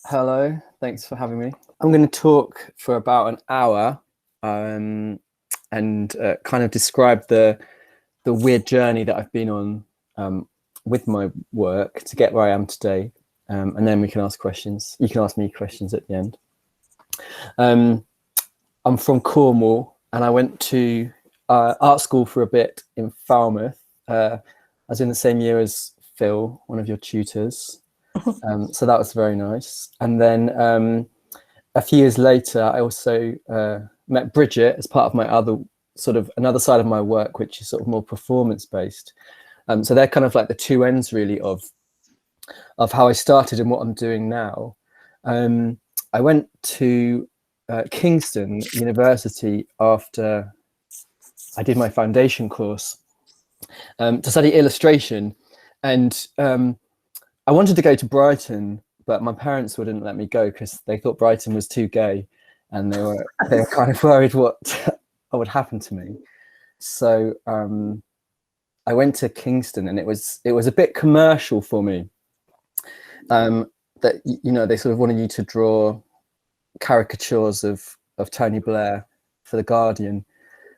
Hello, thanks for having me. I'm going to talk for about an hour and kind of describe the weird journey that I've been on with my work to get where I am today. And then we can ask questions. You can ask me questions at the end. I'm from Cornwall and I went to art school for a bit in Falmouth. I was in the same year as Phil, one of your tutors. So that was very nice. And then a few years later, I also met Bridget as part of my other another side of my work, which is sort of more performance based. So they're kind of like the two ends really of how I started and what I'm doing now. I went to Kingston University after I did my foundation course to study illustration, and I wanted to go to Brighton, but my parents wouldn't let me go because they thought Brighton was too gay, and they were kind of worried what would happen to me. So I went to Kingston, and it was a bit commercial for me. That they sort of wanted you to draw caricatures of Tony Blair for the Guardian,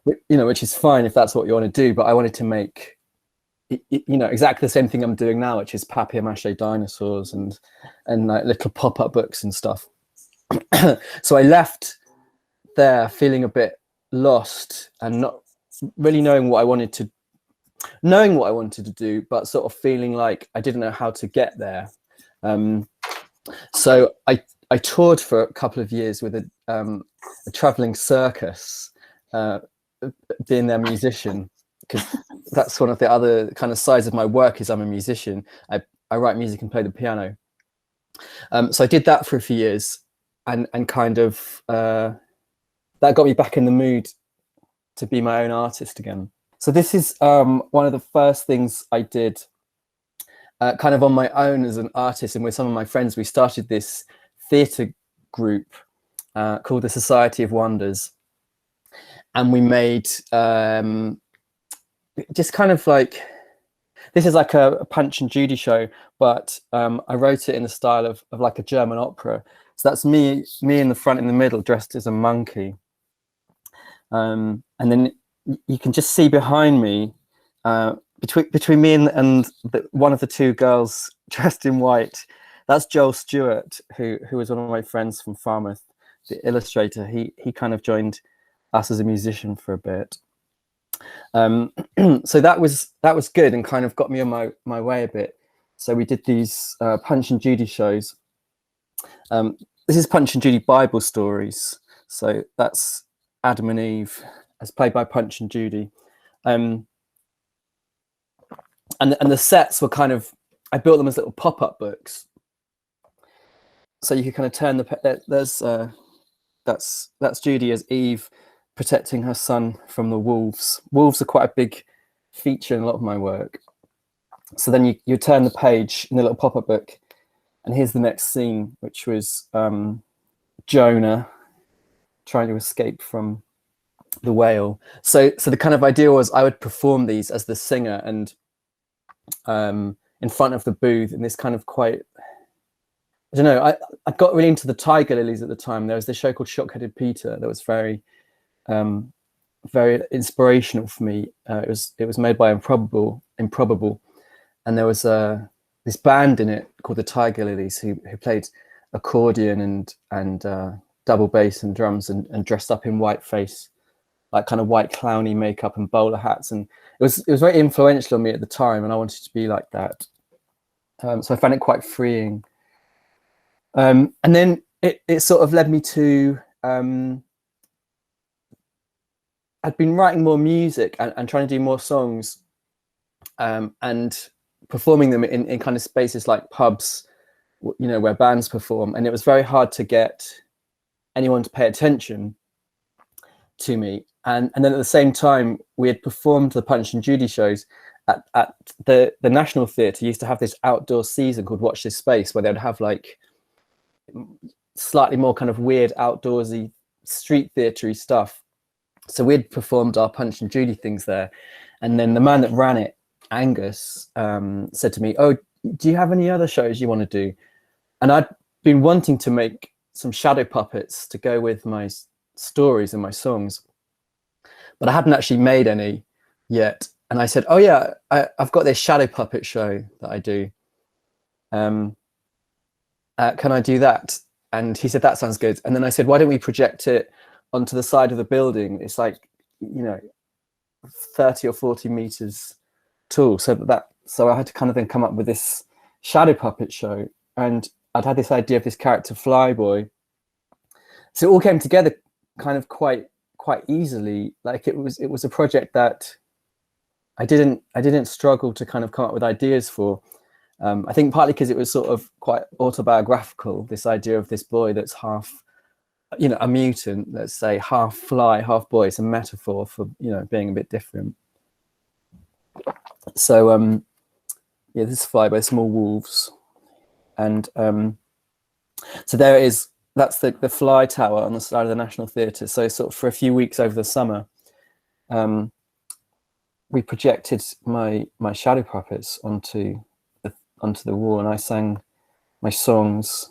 which is fine if that's what you want to do. But I wanted to make exactly the same thing I'm doing now, which is papier-mâché dinosaurs and like little pop-up books and stuff. So I left there feeling a bit lost and not really knowing what I wanted to do, but sort of feeling like I didn't know how to get there. So I toured for a couple of years with a traveling circus, being their musician, because that's one of the other kind of sides of my work is I'm a musician. I write music and play the piano. So I did that for a few years, and kind of that got me back in the mood to be my own artist again. So this is one of the first things I did kind of on my own as an artist, and with some of my friends. We started this theatre group called the Society of Wonders, and we made just kind of like, this is like a Punch and Judy show, but I wrote it in the style of like a German opera. So that's me in the front, in the middle, dressed as a monkey. And then you can just see behind me, between me and one of the two girls dressed in white, that's Joel Stewart, who was one of my friends from Falmouth, the illustrator. He kind of joined us as a musician for a bit. So that was good and kind of got me on my way a bit. So we did these Punch and Judy shows. This is Punch and Judy Bible stories. So that's Adam and Eve as played by Punch and Judy. And the sets were kind of, I built them as little pop-up books. So you could kind of turn that's Judy as Eve, protecting her son from the wolves. Wolves are quite a big feature in a lot of my work. So then you turn the page in the little pop-up book, and here's the next scene, which was Jonah trying to escape from the whale. So the kind of idea was I would perform these as the singer and in front of the booth in this kind of quite, I don't know, I got really into the tiger lilies at the time. There was this show called Shock-Headed Peter that was very inspirational for me. It was made by Improbable, and there was this band in it called the Tiger Lilies who played accordion and double bass and drums and dressed up in whiteface, like kind of white clowny makeup and bowler hats, and it was very influential on me at the time, and I wanted to be like that. So I found it quite freeing, and then it sort of led me to. I'd been writing more music and trying to do more songs, and performing them in kind of spaces like pubs, where bands perform. And it was very hard to get anyone to pay attention to me. And then at the same time, we had performed the Punch and Judy shows at the National Theatre. Used to have this outdoor season called Watch This Space, where they'd have like slightly more kind of weird outdoorsy street theatre-y stuff. So we'd performed our Punch and Judy things there, and then the man that ran it, Angus, said to me, "Oh, do you have any other shows you want to do?" And been wanting to make some shadow puppets to go with my stories and my songs, but I hadn't actually made any yet. And I said, oh yeah, I've got this shadow puppet show that I do. Can I do that? And he said, that sounds good. And then I said, why don't we project it onto the side of the building? It's like, you know, 30 or 40 meters tall. So I had to kind of then come up with this shadow puppet show. And I'd had this idea of this character Flyboy. So it all came together kind of quite easily. Like it was a project that I didn't struggle to kind of come up with ideas for. I think partly because it was sort of quite autobiographical, this idea of this boy that's half, you know, a mutant, let's say, half fly, half boy. It's a metaphor for, you know, being a bit different. So yeah, this is Flyboy, Small Wolves. And so there it is. That's the fly tower on the side of the National Theatre. So sort of for a few weeks over the summer, we projected my shadow puppets onto the wall, and I sang my songs.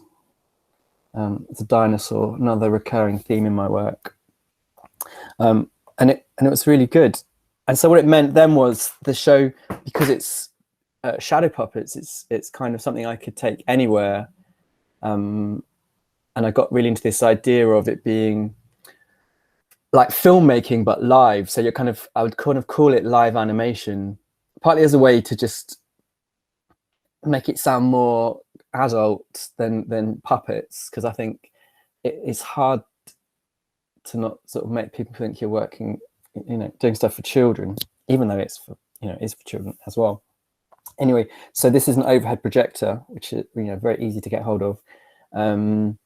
The dinosaur, another recurring theme in my work, and it was really good. And so what it meant then was the show, because it's shadow puppets, it's kind of something I could take anywhere. And I got really into this idea of it being like filmmaking, but live. So I would kind of call it live animation, partly as a way to just make it sound more adult than puppets, because I think it's hard to not sort of make people think you're working, you know, doing stuff for children, even though it's for, you know, it's for children as well. Anyway, so this is an overhead projector, which is, you know, very easy to get hold of. And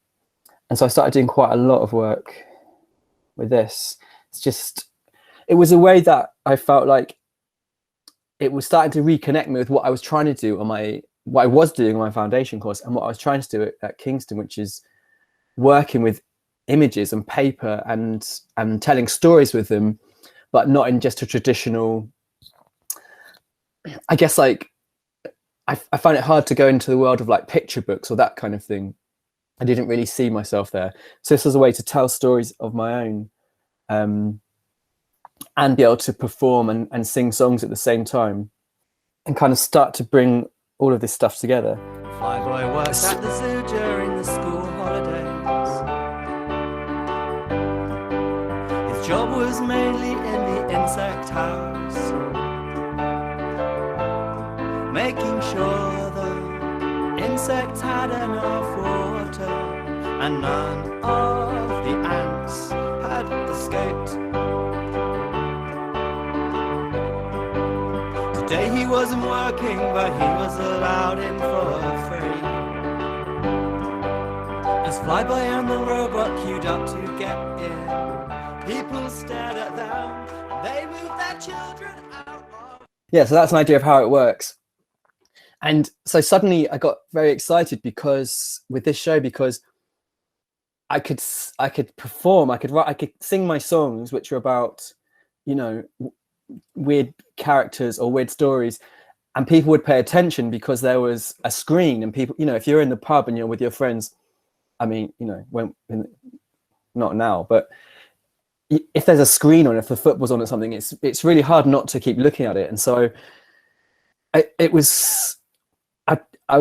so I started doing quite a lot of work with this. It was a way that I felt like it was starting to reconnect me with what I was trying to do what I was doing on my foundation course, and what I was trying to do at Kingston, which is working with images and paper and telling stories with them, but not in just a traditional, I guess, like, I find it hard to go into the world of like picture books or that kind of thing. I didn't really see myself there. So this was a way to tell stories of my own, and be able to perform and sing songs at the same time, and kind of start to bring all of this stuff together. Flyboy worked at the zoo during the school holidays. His job was mainly in the insect house, making sure the insects had enough water and none of the ants had escaped. Today he wasn't working, but he was allowed in for free, as Flyboy and the robot queued up to get in. People stared at them, they moved their children out of... Yeah, so that's an idea of how it works. And so suddenly I got very excited with this show, because I could perform, I could sing my songs, which are about, you know, weird characters or weird stories, and people would pay attention because there was a screen, and people, you know, if you're in the pub and you're with your friends, I mean, you know, not now, but if there's a screen on, if the football's on or something, it's really hard not to keep looking at it. And so I was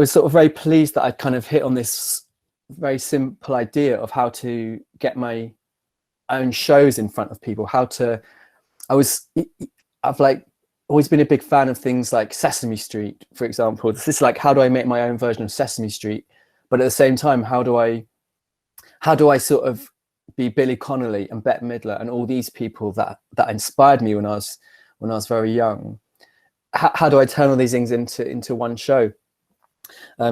sort of very pleased that I'd kind of hit on this very simple idea of how to get my own shows in front of people, I've like always been a big fan of things like Sesame Street, for example. This is like, how do I make my own version of Sesame Street? But at the same time, how do I sort of be Billy Connolly and Bette Midler and all these people that inspired me when I was very young? How do I turn all these things into one show?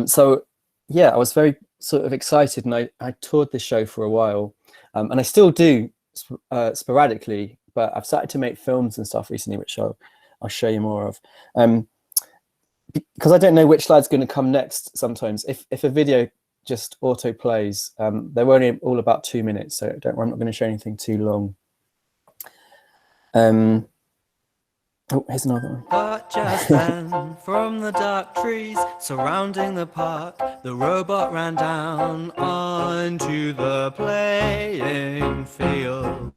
So yeah, I was very sort of excited, and I toured this show for a while, and I still do sporadically, but I've started to make films and stuff recently, which I'll show you more of. Because I don't know which slide's going to come next sometimes. If a video just auto plays, they're only all about 2 minutes, so I'm not going to show anything too long. Oh, here's another one. But just then, from the dark trees surrounding the park, the robot ran down onto the playing field.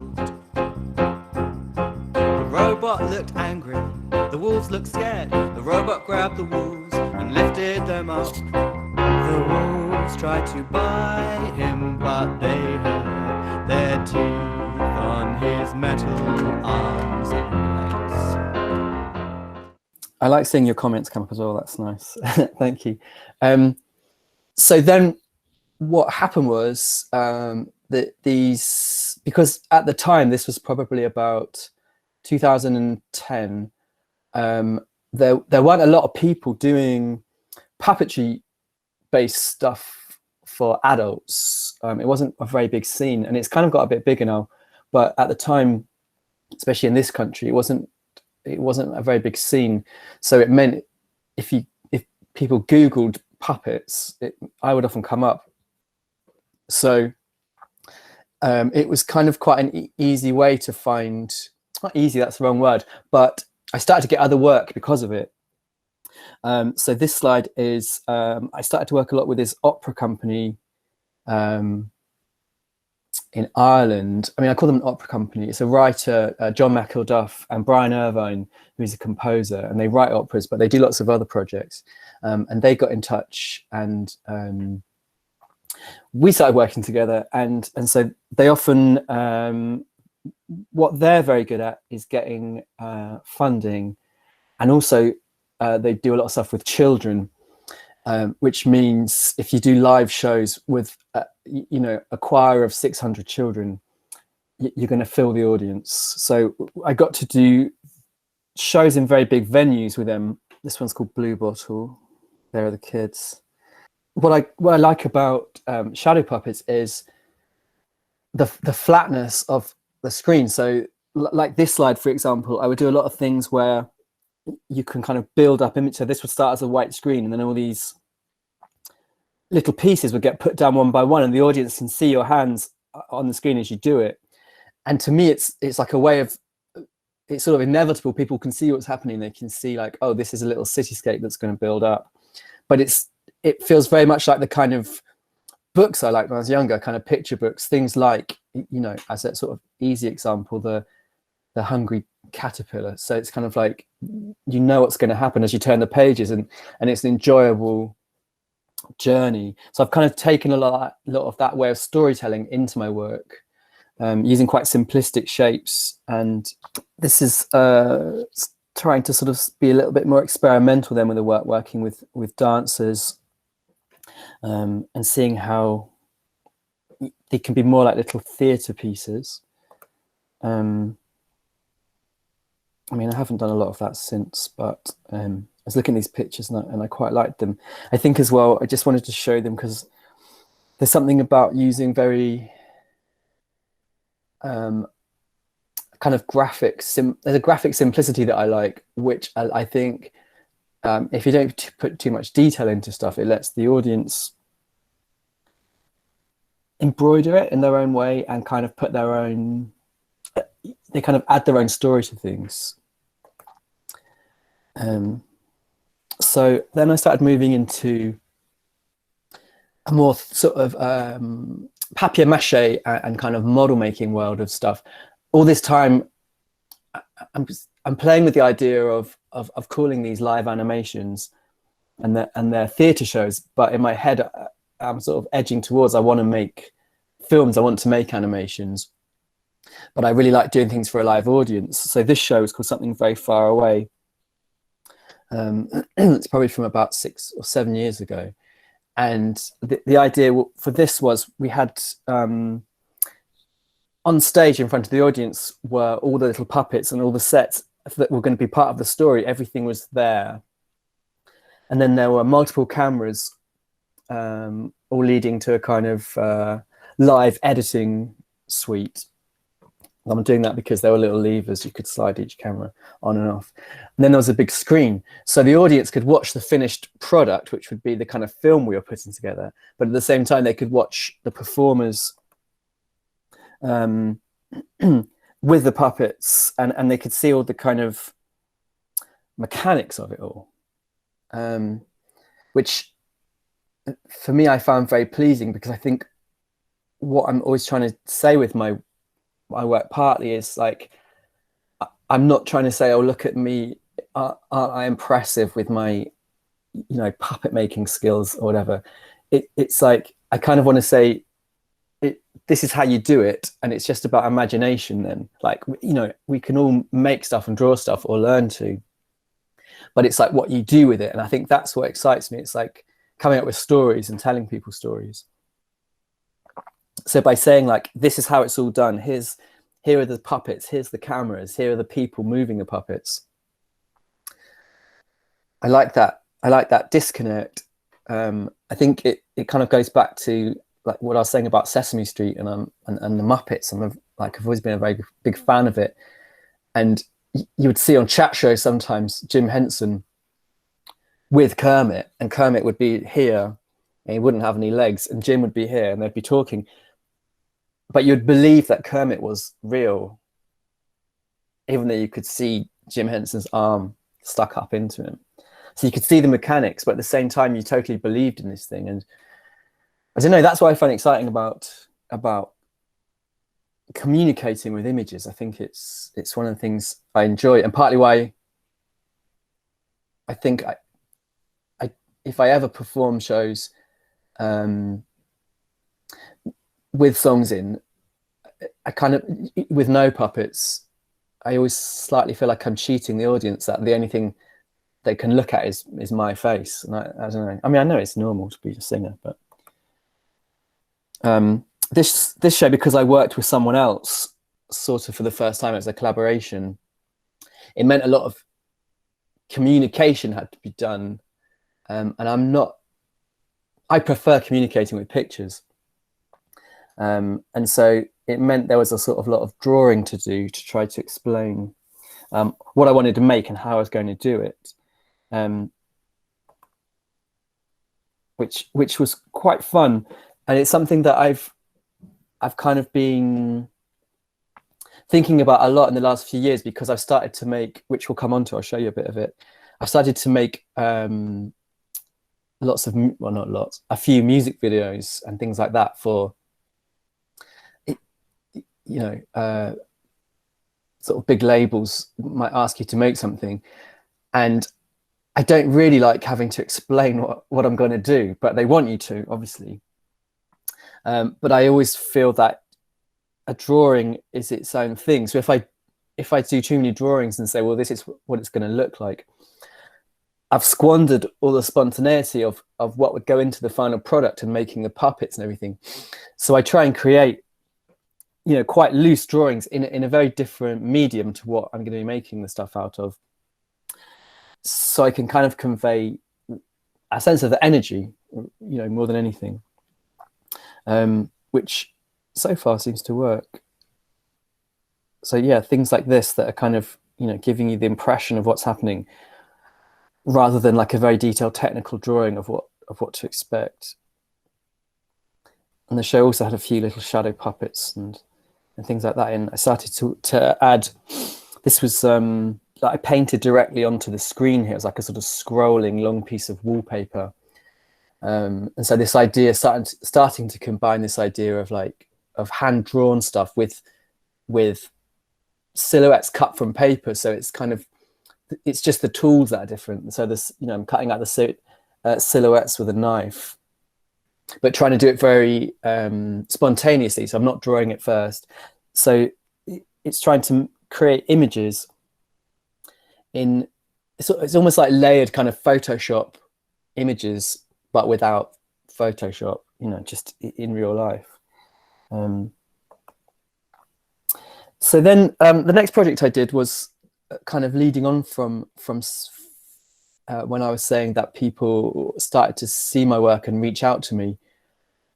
The robot looked angry, the wolves looked scared. The robot grabbed the wolves and lifted them up. The wolves tried to bite him, but they hurt their teeth on his metal arms and legs. I like seeing your comments come up as well. That's nice. Thank you. So then what happened was that because at the time, this was probably about 2010, there weren't a lot of people doing puppetry based stuff for adults. It wasn't a very big scene, and it's kind of got a bit bigger now, but at the time, especially in this country, it wasn't a very big scene. So it meant if people Googled puppets, I would often come up. So it was kind of quite an easy way to find, not easy, that's the wrong word, but I started to get other work because of it. So this slide is, I started to work a lot with this opera company in Ireland. I mean, I call them an opera company. It's a writer, John McIlduff and Brian Irvine, who's a composer, and they write operas, but they do lots of other projects. And they got in touch, and we started working together. And so they often, what they're very good at is getting funding, and also they do a lot of stuff with children, which means if you do live shows with a choir of 600 children, you're going to fill the audience. So I got to do shows in very big venues with them. This one's called Blue Bottle. There are the kids. What I like about shadow puppets is the flatness of the screen. So like this slide, for example, I would do a lot of things where you can kind of build up image. So this would start as a white screen, and then all these little pieces would get put down one by one, and the audience can see your hands on the screen as you do it. And to me, it's like a way of, it's sort of inevitable. People can see what's happening. They can see like, oh, this is a little cityscape that's going to build up. But it feels very much like the kind of books I liked when I was younger, kind of picture books, things like, as a sort of easy example, the Hungry Caterpillar. So it's kind of like, what's going to happen as you turn the pages, and it's an enjoyable journey. So I've kind of taken a lot of that way of storytelling into my work, using quite simplistic shapes. And this is trying to sort of be a little bit more experimental then with the work, working with dancers, and seeing how they can be more like little theatre pieces. I mean, I haven't done a lot of that since, but I was looking at these pictures and I quite liked them. I think as well, I just wanted to show them because there's something about using very kind of there's a graphic simplicity that I like, which I think if you don't put too much detail into stuff, it lets the audience embroider it in their own way and kind of put their own, they kind of add their own story to things. So then I started moving into a more sort of papier-mâché and kind of model making world of stuff. All this time, I'm playing with the idea of calling these live animations and they're theatre shows, but in my head, I'm sort of edging towards, I want to make films, I want to make animations, but I really like doing things for a live audience. So this show is called Something Very Far Away. It's probably from about 6 or 7 years ago. And the idea for this was we had on stage in front of the audience were all the little puppets and all the sets that were going to be part of the story. Everything was there. And then there were multiple cameras all leading to a kind of live editing suite. I'm doing that because there were little levers you could slide each camera on and off. And then there was a big screen. So the audience could watch the finished product, which would be the kind of film we were putting together. But at the same time, they could watch the performers with the puppets, and they could see all the kind of mechanics of it all, which for me I found very pleasing, because I think what I'm always trying to say with my work partly is like, I'm not trying to say, oh, look at me, aren't I impressive with my, puppet making skills or whatever. It's like, I kind of want to say, this is how you do it, and it's just about imagination then. Like, we can all make stuff and draw stuff or learn to, but it's like what you do with it. And I think that's what excites me. It's like coming up with stories and telling people stories. So by saying like, this is how it's all done, here are the puppets, here's the cameras, here are the people moving the puppets. I like that disconnect. I think it kind of goes back to like what I was saying about Sesame Street and the Muppets. I've always been a very big fan of it. And you would see on chat shows sometimes Jim Henson with Kermit, and Kermit would be here and he wouldn't have any legs, and Jim would be here and they'd be talking. But you'd believe that Kermit was real, even though you could see Jim Henson's arm stuck up into him. So you could see the mechanics, but at the same time, you totally believed in this thing. And I don't know, that's what I find exciting about communicating with images. I think it's one of the things I enjoy, and partly why I think if I ever perform shows with songs in, I kind of, with no puppets, I always slightly feel like I'm cheating the audience, that the only thing they can look at is my face. And I don't know. I mean, I know it's normal to be a singer, but this show, because I worked with someone else sort of for the first time as a collaboration, it meant a lot of communication had to be done. And I prefer communicating with pictures. And so it meant there was a sort of lot of drawing to do to try to explain what I wanted to make and how I was going to do it, which was quite fun. And it's something that I've kind of been thinking about a lot in the last few years, because I've started to make, which we'll come on to, I'll show you a bit of it. I've started to make lots of, well, not lots, a few music videos and things like that for, sort of big labels might ask you to make something. And I don't really like having to explain what I'm going to do, but they want you to, obviously. But I always feel that a drawing is its own thing. So if I do too many drawings and say, well, this is what it's going to look like, I've squandered all the spontaneity of what would go into the final product and making the puppets and everything. So I try and create, quite loose drawings in a very different medium to what I'm going to be making the stuff out of. So I can kind of convey a sense of the energy, more than anything, which so far seems to work. So yeah, things like this that are kind of, giving you the impression of what's happening, rather than like a very detailed technical drawing of what to expect. And the show also had a few little shadow puppets and things like that. And I started to add, this was that I painted directly onto the screen here. It was like a sort of scrolling long piece of wallpaper. And so this idea, starting to combine this idea of hand-drawn stuff with silhouettes cut from paper. So it's kind of, it's just the tools that are different. So this, I'm cutting out the silhouettes with a knife, but trying to do it very spontaneously. So I'm not drawing it first. So it's trying to create images it's almost like layered kind of Photoshop images, but without Photoshop, just in real life. So then the next project I did was kind of leading on from when I was saying that people started to see my work and reach out to me.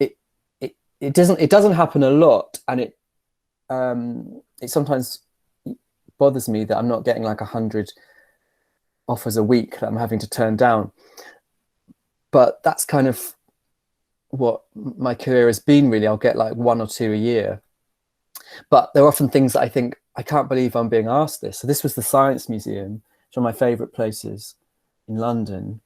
It doesn't happen a lot, and it sometimes bothers me that I'm not getting like 100 offers a week that I'm having to turn down. But that's kind of what my career has been, really. I'll get like 1 or 2 a year. But there are often things that I think, I can't believe I'm being asked this. So this was the Science Museum, which one of my favourite places in London.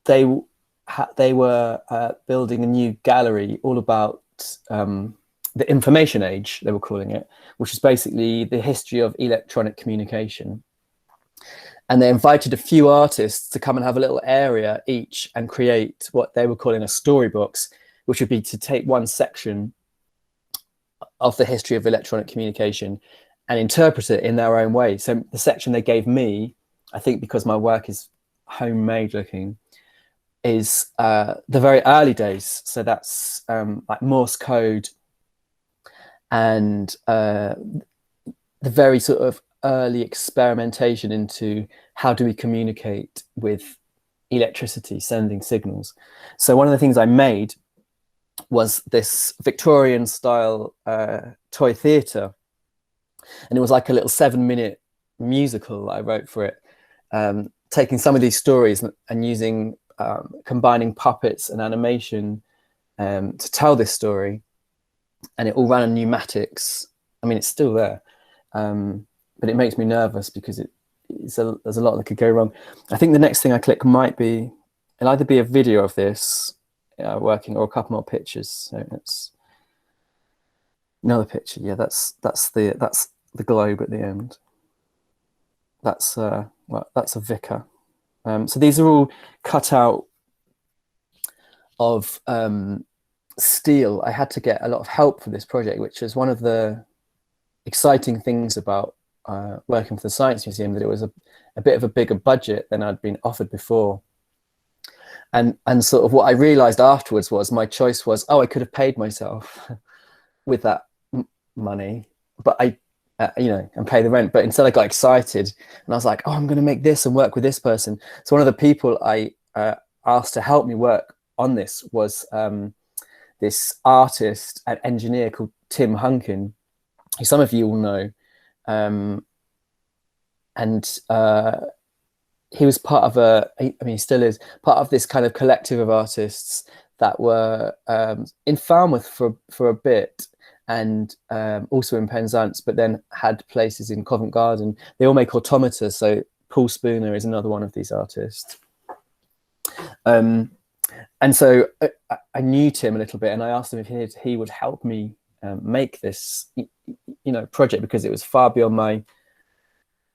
They were building a new gallery all about the information age, they were calling it, which is basically the history of electronic communication. And they invited a few artists to come and have a little area each and create what they were calling a storybooks, which would be to take one section of the history of electronic communication and interpret it in their own way. So the section they gave me, I think because my work is homemade looking, is the very early days. So that's like Morse code and the very sort of early experimentation into how do we communicate with electricity, sending signals. So one of the things I made was this Victorian style toy theatre. And it was like a little 7-minute musical I wrote for it, taking some of these stories and using, combining puppets and animation to tell this story. And it all ran on pneumatics. I mean, it's still there, but it makes me nervous because there's a lot that could go wrong. I think the next thing I click it'll either be a video of this working or a couple more pictures. So it's another picture. Yeah, that's the globe at the end. That's a vicar. So these are all cut out of steel. I had to get a lot of help for this project, which is one of the exciting things about working for the Science Museum, that it was a bit of a bigger budget than I'd been offered before. And sort of what I realized afterwards was my choice was, I could have paid myself with that money, but and pay the rent. But instead I got excited and I was like, I'm going to make this and work with this person. So one of the people I asked to help me work on this was this artist and engineer called Tim Hunkin, who some of you will know. He was part of he still is part of this kind of collective of artists that were in Falmouth for a bit, and also in Penzance, but then had places in Covent Garden. They all make automata. So Paul Spooner is another one of these artists. And so I knew Tim a little bit, and I asked him if he would help me make this, project, because it was far beyond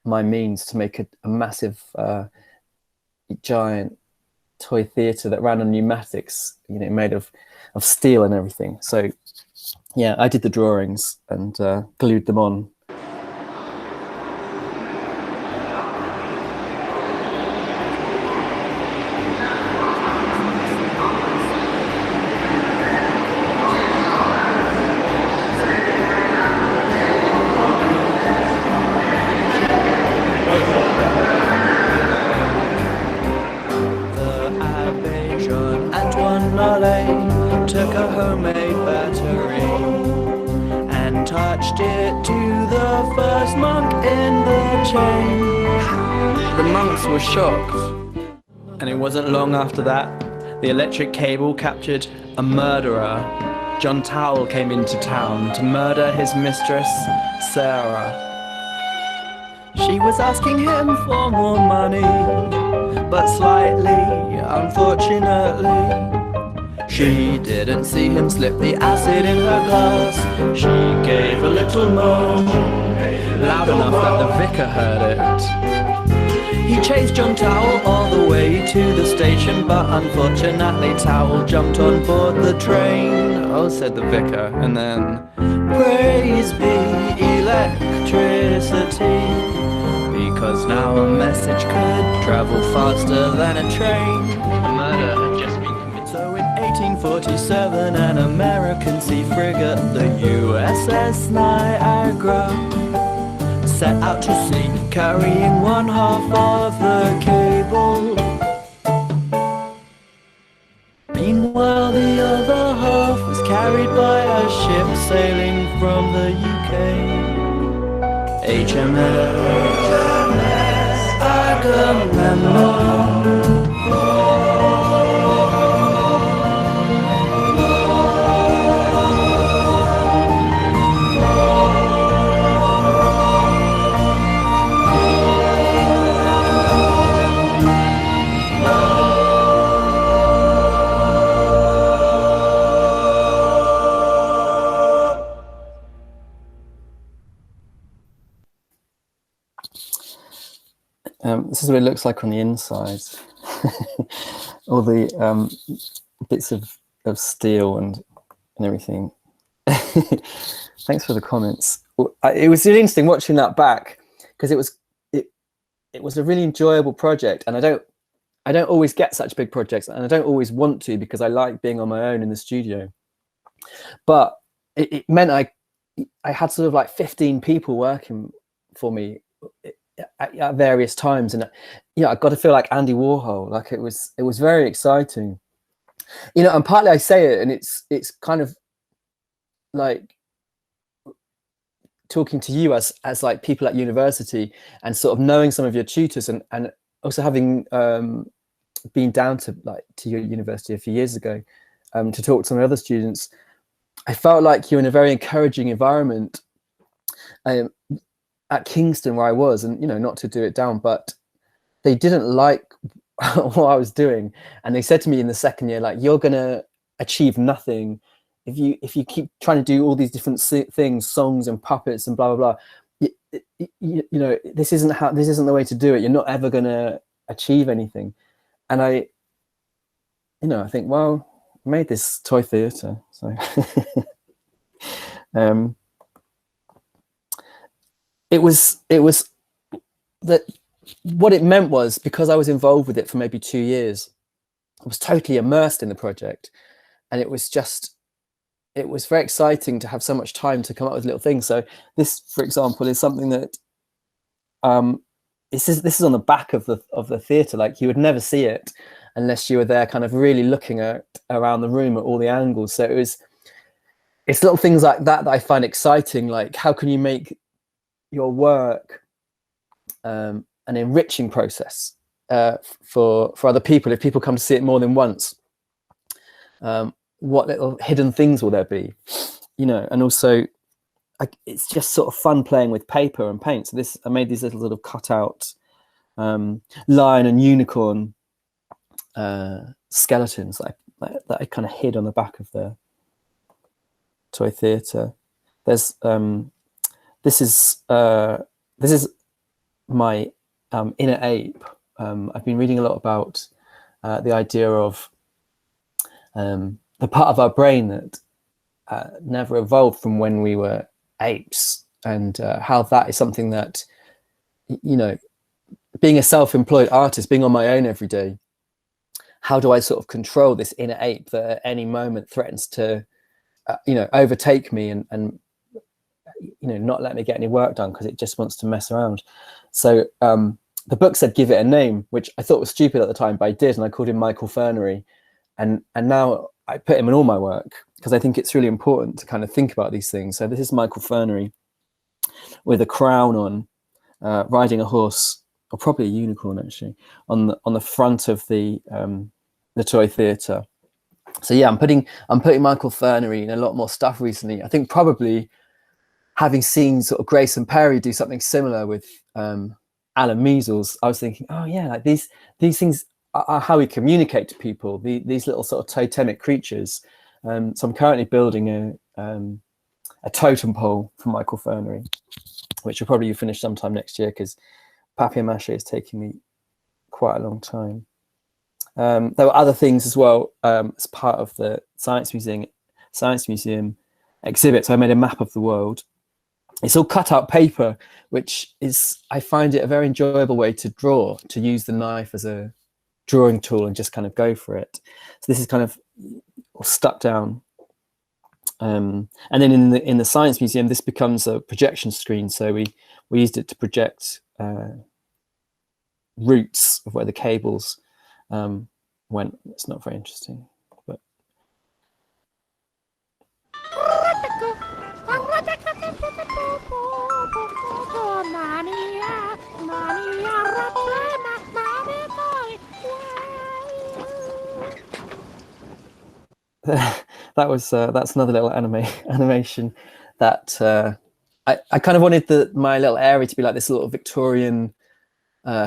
my means to make a massive, giant toy theatre that ran on pneumatics, made of steel and everything. So yeah, I did the drawings and glued them on. Took a homemade battery and touched it to the first monk in the chain. The monks were shocked, and it wasn't long after that the electric cable captured a murderer. John Towell came into town to murder his mistress, Sarah. She was asking him for more money, but slightly, unfortunately, she didn't see him slip the acid in her glass. She gave a little moan, loud enough that the vicar heard it. He chased John Towell all the way to the station, but unfortunately Towell jumped on board the train. Oh, said the vicar, and then, praise be electricity, because now a message could travel faster than a train. A murder had just been committed. So in 1847, an American sea frigate, the USS Niagara, set out to sea, carrying one half of the cable. Meanwhile, the other half was carried by a ship sailing from the UK. HMS Agamemnon. This is what it looks like on the inside. All the bits of steel and everything. Thanks for the comments. It was really interesting watching that back, because it was a really enjoyable project, and I don't always get such big projects, and I don't always want to, because I like being on my own in the studio. But it meant I had sort of like 15 people working for me at various times, and I got to feel like Andy Warhol. Like it was very exciting, and partly I say it, and it's kind of like talking to you as like people at university, and sort of knowing some of your tutors, and also having been down to your university a few years ago to talk to some other students. I felt like you're in a very encouraging environment at Kingston, where I was, and not to do it down, but they didn't like what I was doing, and they said to me in the second year, like, you're gonna achieve nothing if you keep trying to do all these different things, songs and puppets and blah blah blah. This isn't the way to do it. You're not ever gonna achieve anything. And I think, well, I made this toy theatre, so it was that what it meant was, because I was involved with it for maybe 2 years, I was totally immersed in the project, and it was very exciting to have so much time to come up with little things. So this, for example, is something that this is on the back of the theatre. Like, you would never see it unless you were there, kind of really looking around the room at all the angles. So it's little things like that I find exciting. Like, how can you make your work an enriching process for other people, if people come to see it more than once? What little hidden things will there be, and also it's just sort of fun playing with paper and paint. So I made these little sort of cutout lion and unicorn skeletons that I kind of hid on the back of the toy theatre. There's this is my inner ape. I've been reading a lot about the idea of the part of our brain that never evolved from when we were apes, and how that is something that, being a self-employed artist, being on my own every day, how do I sort of control this inner ape that at any moment threatens to overtake me and not let me get any work done because it just wants to mess around. So the book said give it a name, which I thought was stupid at the time, but I did, and I called him Michael Fernery. And now I put him in all my work, because I think it's really important to kind of think about these things. So this is Michael Fernery with a crown on, riding a horse, or probably a unicorn actually, on the front of the toy theatre. So yeah, I'm putting Michael Fernery in a lot more stuff recently. I think probably having seen sort of Grace and Perry do something similar with Alan Measles, I was thinking, oh yeah, like these things are how we communicate to people, these little sort of totemic creatures. So I'm currently building a totem pole for Michael Fernery, which will probably finish sometime next year, because papier-mâché is taking me quite a long time. There were other things as well as part of the Science Museum exhibit. So I made a map of the world. It's all cut out paper, which is, I find it a very enjoyable way to draw, to use the knife as a drawing tool and just kind of go for it. So this is kind of stuck down. And then in the Science Museum, this becomes a projection screen. So we used it to project routes of where the cables went. It's not very interesting, but that's another little animation that I kind of wanted my little area to be like this little Victorian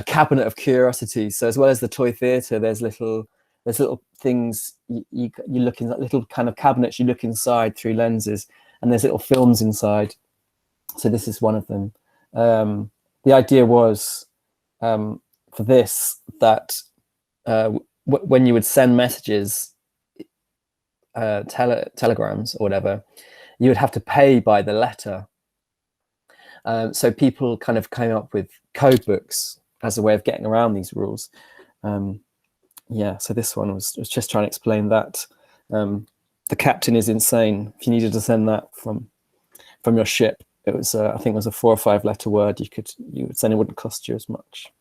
cabinet of curiosities. So as well as the toy theatre, there's little things you look in, little kind of cabinets you look inside through lenses, and there's little films inside. So this is one of them. The idea was for this that when you would send messages, telegrams or whatever, you would have to pay by the letter. So people kind of came up with code books as a way of getting around these rules. Yeah, so this one was just trying to explain that. The captain is insane. If you needed to send that from your ship, it was I think it was a 4 or 5 letter word. You would send, it wouldn't cost you as much.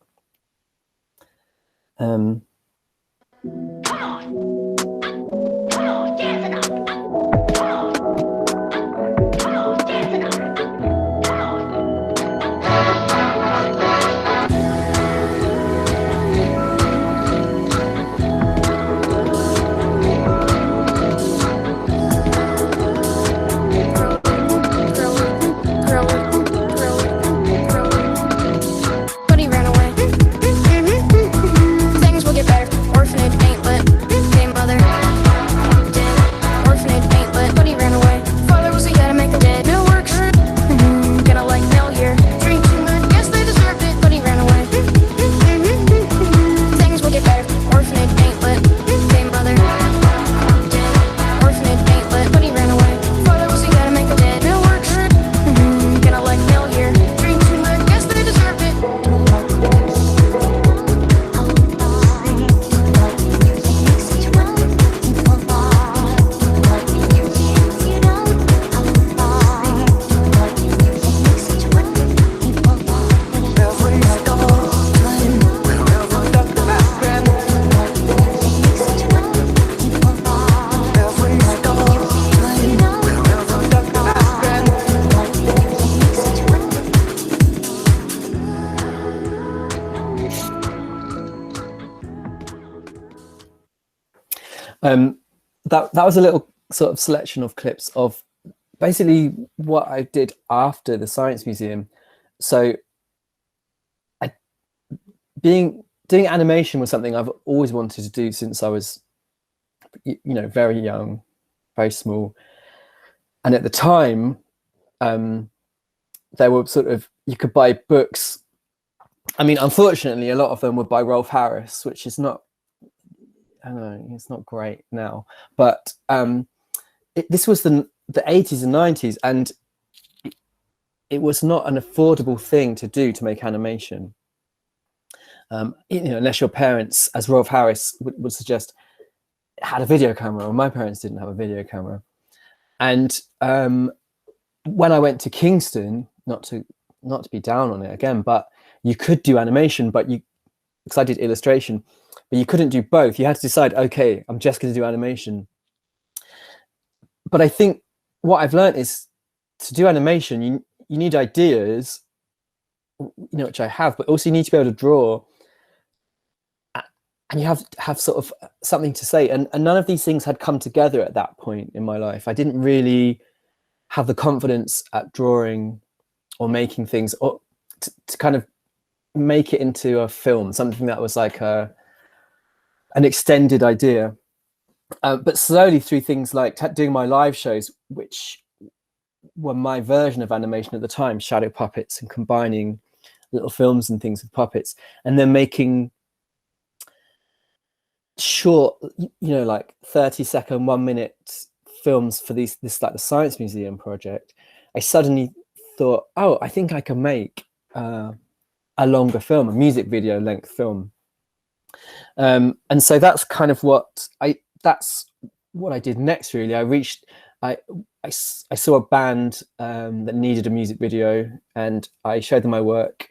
That was a little sort of selection of clips of basically what I did after the Science Museum. So doing animation was something I've always wanted to do since I was, very young, very small. And at the time, there were sort of, you could buy books. I mean, unfortunately, a lot of them were by Rolf Harris, which is not, I don't know, it's not great now. But this was the 80s and 90s, and it was not an affordable thing to do, to make animation. Unless your parents, as Rolf Harris would suggest, had a video camera, or my parents didn't have a video camera. And when I went to Kingston, not to be down on it again, but you could do animation, because I did illustration, but you couldn't do both. You had to decide, okay, I'm just going to do animation. But I think what I've learned is, to do animation, you need ideas, which I have, but also you need to be able to draw, and you have to have sort of something to say. And none of these things had come together at that point in my life. I didn't really have the confidence at drawing or making things, or to kind of make it into a film, something that was like an extended idea. But slowly, through things like doing my live shows, which were my version of animation at the time, shadow puppets, and combining little films and things with puppets, and then making short, like 30-second, 1-minute films for this like the Science Museum project, I suddenly thought, oh, I think I can make a longer film, a music video length film. And so that's kind of what I did next, really. I saw a band that needed a music video, and I showed them my work,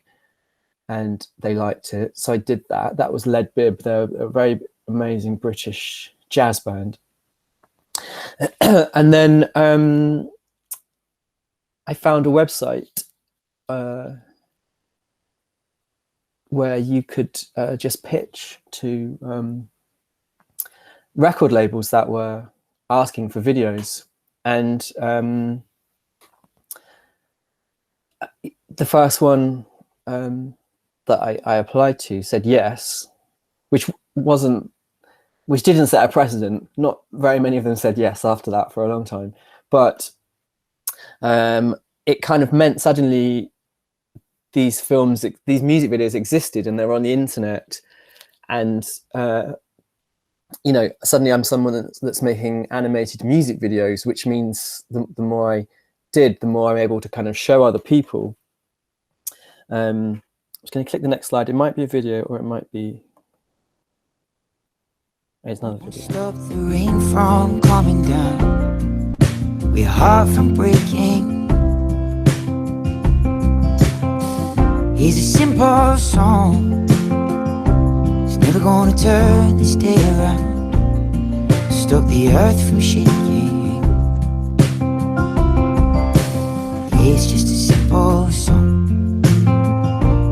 and they liked it. So I did that. That was Lead Bib. They're a very amazing British jazz band. And then I found a website where you could just pitch to record labels that were asking for videos. And the first one that I applied to said yes, which didn't set a precedent. Not very many of them said yes after that for a long time, but it kind of meant suddenly these films, these music videos existed, and they're on the internet, and you know, suddenly I'm someone that's making animated music videos, which means the more I did, the more I'm able to kind of show other people. I'm just going to click the next slide. It might be a video, or it might be. It's another video. Stop the rain from coming down, we're heart from breaking. Here's a simple song, it's never gonna turn this day around. Stop the earth from shaking. It's just a simple song,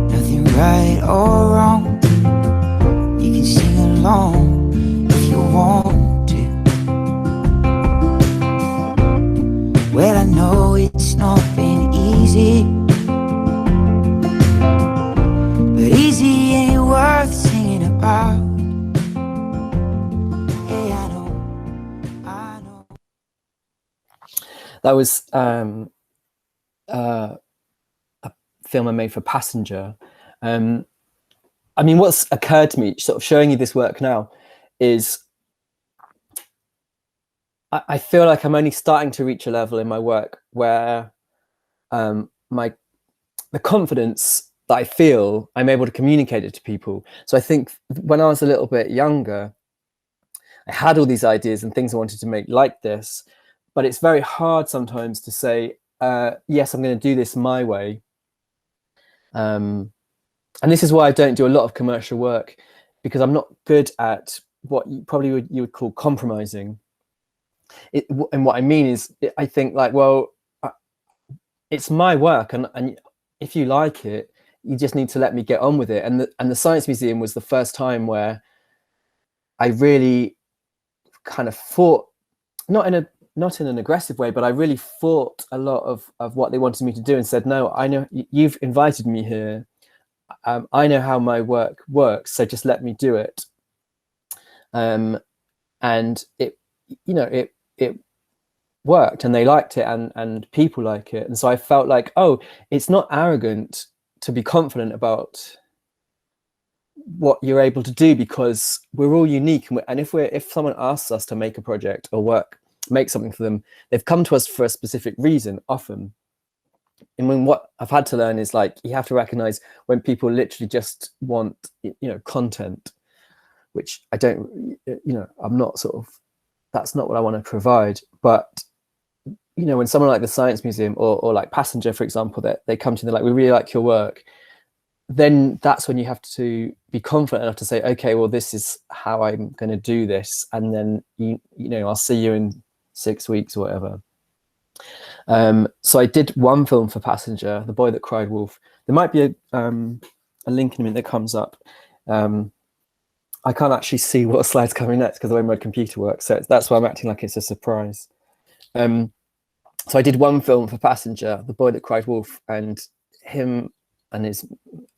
nothing right or wrong. You can sing along if you want to. Well, I know it's not been easy, but easy ain't worth singing about. Hey, I know. That was a film I made for Passenger. I mean, what's occurred to me, sort of showing you this work now, is I feel like I'm only starting to reach a level in my work where the confidence that I feel, I'm able to communicate it to people. So I think when I was a little bit younger, I had all these ideas and things I wanted to make like this, but it's very hard sometimes to say, yes, I'm going to do this my way. And this is why I don't do a lot of commercial work, because I'm not good at what you would call compromising. And what I mean is, I think like, well, it's my work, and if you like it, you just need to let me get on with it. And the Science Museum was the first time where I really kind of fought, not in an aggressive way, but I really fought a lot of what they wanted me to do, and said, no, I know you've invited me here. I know how my work works, so just let me do it. And it, you know, it worked, and they liked it, and people like it. And so I felt like, oh, it's not arrogant to be confident about what you're able to do, because we're all unique. And if someone asks us to make a project or make something for them, they've come to us for a specific reason often. And when what I've had to learn is, like, you have to recognize when people literally just want, you know, content, which I don't, you know, I'm not sort of, that's not what I want to provide. But, you know, when someone like the Science Museum or like Passenger, for example, that they come to, they're like, we really like your work, then that's when you have to be confident enough to say, okay, well, this is how I'm going to do this. And then, you know, I'll see you in 6 weeks or whatever. So I did one film for Passenger, The Boy That Cried Wolf. There might be a link in a minute that comes up. I can't actually see what slide's coming next because the way my computer works. So that's why I'm acting like it's a surprise. So I did one film for Passenger, The Boy That Cried Wolf, and him and his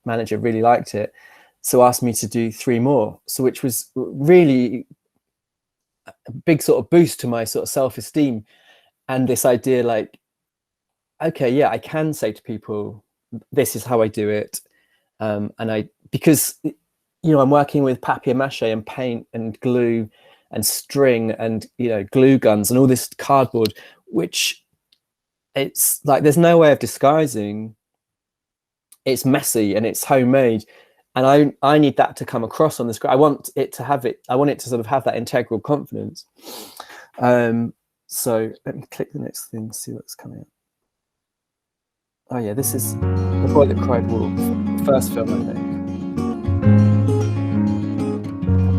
manager really liked it, so asked me to do 3 more. So which was really a big sort of boost to my sort of self-esteem, and this idea like, okay, yeah, I can say to people, this is how I do it. Because, you know, I'm working with papier-mâché and paint and glue and string and, you know, glue guns and all this cardboard, which it's like, there's no way of disguising. It's messy and it's homemade. And I need that to come across on the screen. I want it to sort of have that integral confidence. So let me click the next thing, see what's coming up. Oh yeah, this is The Boy That Cried Wolf, the first film I made.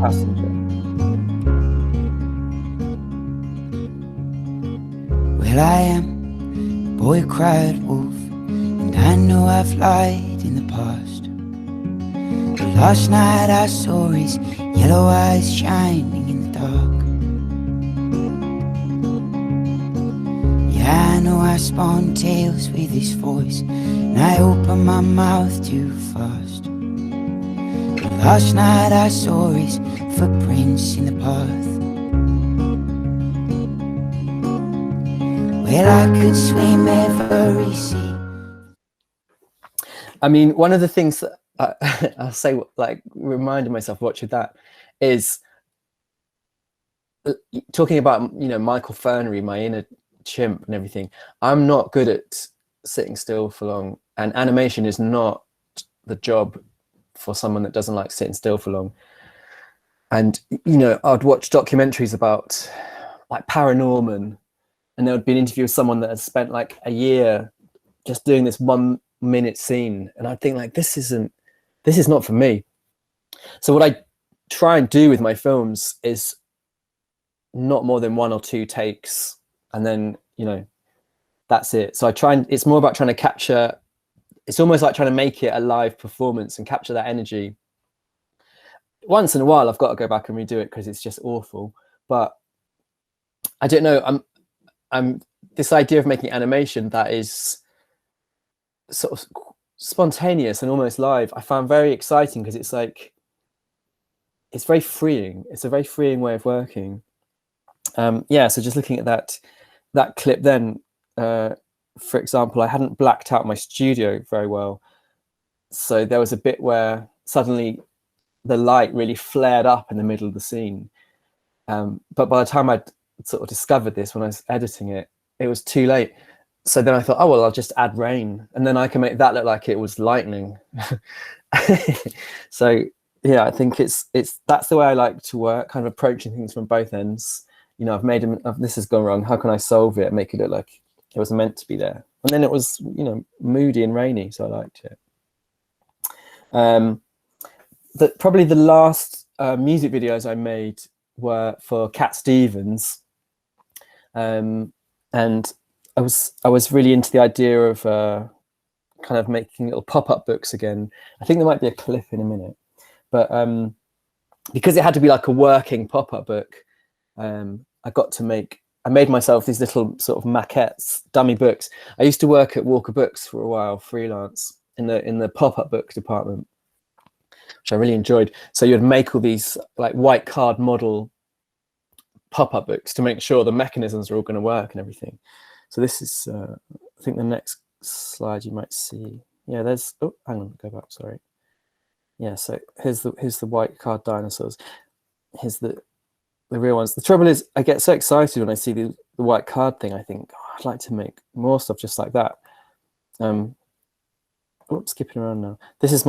Passenger. Well, I am the boy who cried wolf, and I know I've lied in the past. But last night I saw his yellow eyes shining in the dark. Yeah, I know I spun tales with his voice, and I opened my mouth too fast. But last night I saw his footprints in the path. Well, I could swim every sea. I mean, one of the things that I'll say, like, reminding myself watching that is talking about, you know, Michael Fernery, my inner chimp and everything. I'm not good at sitting still for long, and animation is not the job for someone that doesn't like sitting still for long. And, you know, I'd watch documentaries about like Paranorman, and there would be an interview with someone that had spent like a year just doing this 1 minute scene, and I'd think like, this is not for me. So what I try and do with my films is not more than 1 or 2 takes, and then, you know, that's it. So I try, and it's more about trying to capture, it's almost like trying to make it a live performance and capture that energy. Once in a while I've got to go back and redo it because it's just awful, but I don't know, I'm this idea of making animation that is sort of spontaneous and almost live, I found very exciting, because it's like, it's very freeing. It's a very freeing way of working. Yeah, so just looking at that clip then, for example, I hadn't blacked out my studio very well, so there was a bit where suddenly the light really flared up in the middle of the scene, but by the time I'd sort of discovered this when I was editing it, it was too late. So then I thought, oh well, I'll just add rain, and then I can make that look like it was lightning. So yeah, I think it's that's the way I like to work, kind of approaching things from both ends. You know, I've made this has gone wrong, how can I solve it and make it look like it was meant to be there? And then it was, you know, moody and rainy, so I liked it. Probably the last music videos I made were for Cat Stevens, and I was really into the idea of kind of making little pop-up books again. I think there might be a clip in a minute, but because it had to be like a working pop-up book, I made myself these little sort of maquettes, dummy books. I used to work at Walker Books for a while, freelance, in the pop-up book department, which I really enjoyed. So you'd make all these like white card model pop-up books to make sure the mechanisms are all going to work and everything. So this is, I think the next slide you might see. Yeah, there's, oh, hang on, go back, sorry. Yeah, so here's the white card dinosaurs. Here's the real ones. The trouble is, I get so excited when I see the white card thing. I think, oh, I'd like to make more stuff just like that. Oops, skipping around now. This is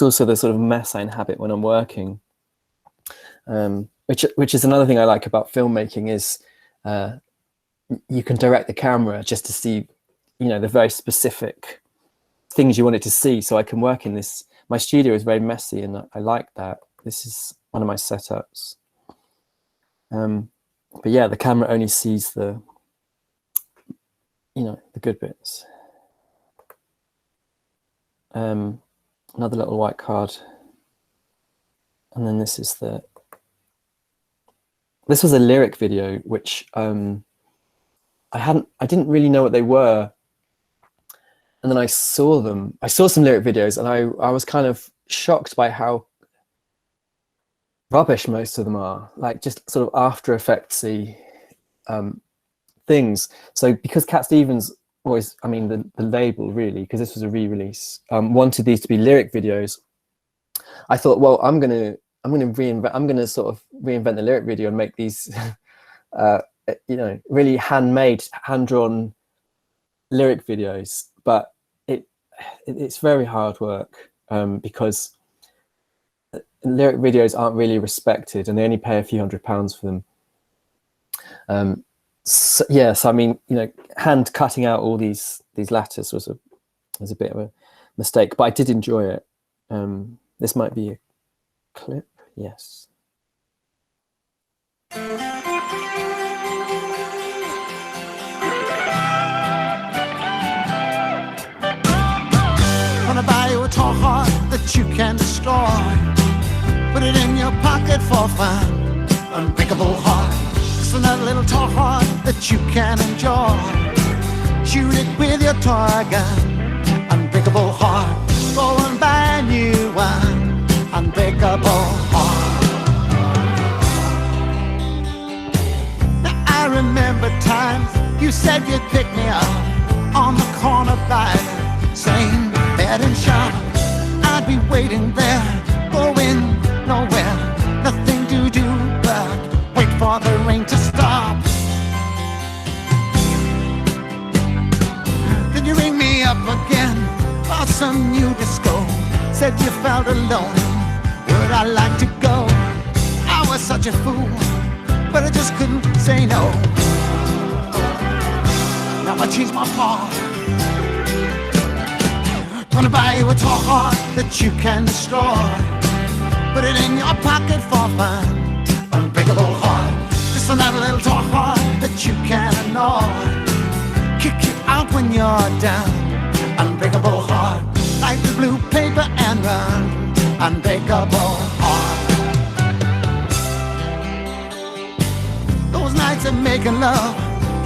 also the sort of mess I inhabit when I'm working, which is another thing I like about filmmaking is you can direct the camera just to see, you know, the very specific things you want it to see. So I can work in this. My studio is very messy, and I like that. This is one of my setups. But yeah, the camera only sees the, you know, the good bits. Another little white card, and then this was a lyric video, which I didn't really know what they were, and then I saw some lyric videos, and I was kind of shocked by how rubbish most of them are, like just sort of After Effects-y things. So because Cat Stevens always, I mean the label really, because this was a re-release, wanted these to be lyric videos, I thought, well, I'm gonna sort of reinvent the lyric video and make these you know, really handmade, hand-drawn lyric videos. But it's very hard work, because lyric videos aren't really respected, and they only pay a few £100s for them. So, yeah, so I mean, you know, hand cutting out all these letters was a bit of a mistake, but I did enjoy it. This might be a clip, yes. Wanna buy you a toy heart that you can destroy, put it in your pocket for fun. Unbreakable heart, just another little toy heart that you can enjoy. Shoot it with your toy gun. Unbreakable heart, go and buy a new one. Unbreakable heart. Now I remember times you said you'd pick me up on the corner by the same bed getting sharp. I'd be waiting there, going nowhere, nothing to do but wait for the rain to stop. Then you ring me up again for some new disco. Said you felt alone, would I like to go? I was such a fool, but I just couldn't say no. Now I changed my heart. Gonna buy you a tall heart that you can destroy. Put it in your pocket for fun. Unbreakable heart. Just another little tall heart that you can annoy. Kick you out when you're down. Unbreakable heart. Like the blue paper and run. Unbreakable heart. Those nights of making love,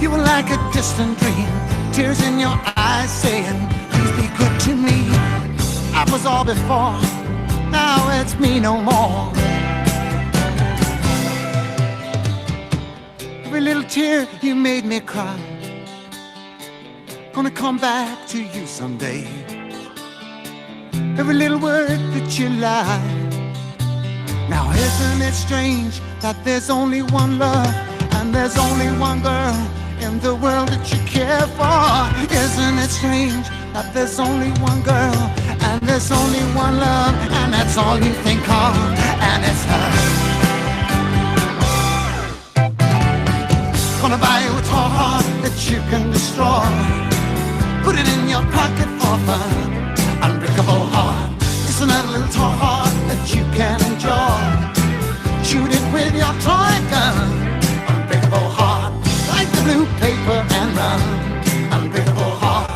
you were like a distant dream. Tears in your eyes saying, please be good to me. I was all before, now it's me no more. Every little tear you made me cry, gonna come back to you someday. Every little word that you lied. Now isn't it strange that there's only one love and there's only one girl in the world that you care for? Isn't it strange that there's only one girl and there's only one love, and that's all you think of, and it's her. Gonna buy you a tall heart that you can destroy. Put it in your pocket for fun. Unbreakable heart. It's another little tall heart that you can enjoy. Shoot it with your toy gun. Unbreakable heart. Like the blue paper and run. Unbreakable heart.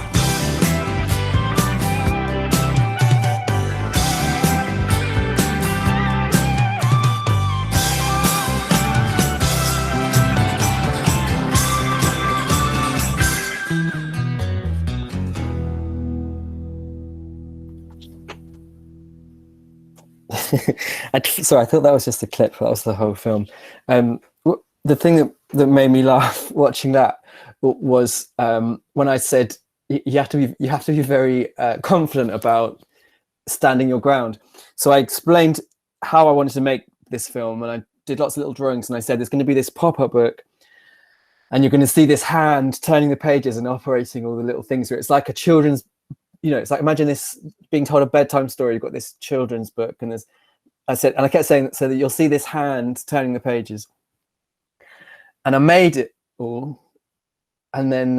Sorry, I thought that was just a clip. That was the whole film. The thing that made me laugh watching that was when I said you have to be very confident about standing your ground. So I explained how I wanted to make this film, and I did lots of little drawings. And I said there's going to be this pop-up book, and you're going to see this hand turning the pages and operating all the little things. Where it's like a children's, it's like, imagine this being told a bedtime story. You've got this children's book, and I kept saying so that you'll see this hand turning the pages. And I made it all, and then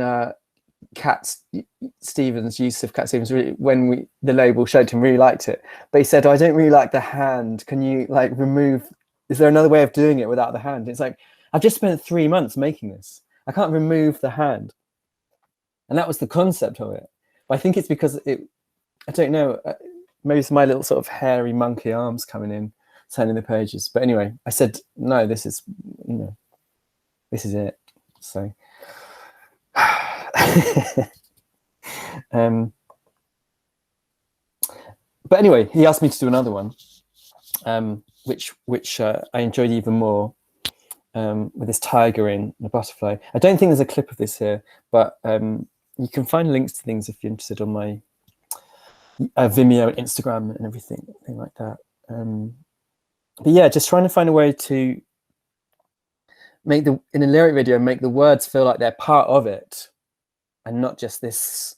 Yusuf Cat Stevens, really, when the label showed him, really liked it. But he said, I don't really like the hand. Can you remove? Is there another way of doing it without the hand? It's like, I've just spent 3 months making this. I can't remove the hand. And that was the concept of it. But I think it's because I don't know, maybe it's my little sort of hairy monkey arms coming in, turning the pages. But anyway, I said, no, this is it. So, but anyway, he asked me to do another one, which I enjoyed even more, with this tiger in a butterfly. I don't think there's a clip of this here, but you can find links to things if you're interested on my Vimeo, Instagram, and everything like that. But yeah, just trying to find a way to make in a lyric video, make the words feel like they're part of it, and not just this.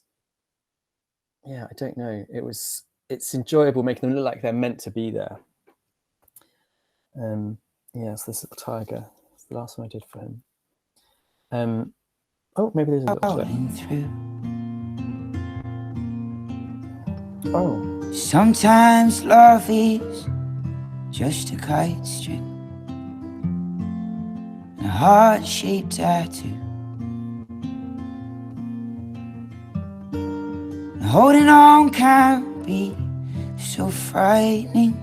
Yeah, I don't know. It's enjoyable making them look like they're meant to be there. Yes, this little tiger. It's the last one I did for him. Oh, maybe there's a little clip. Oh. Sometimes love is just a kite string, a heart-shaped tattoo, and holding on can be so frightening.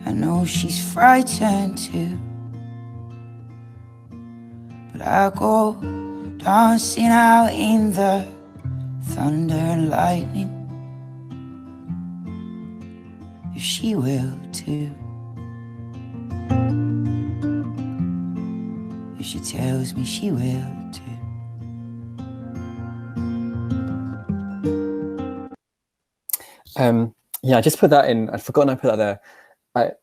I know she's frightened too, but I go dancing out in the thunder and lightning, if she will too. If she tells me she will too. Yeah, I just put that in. I'd forgotten I put that there.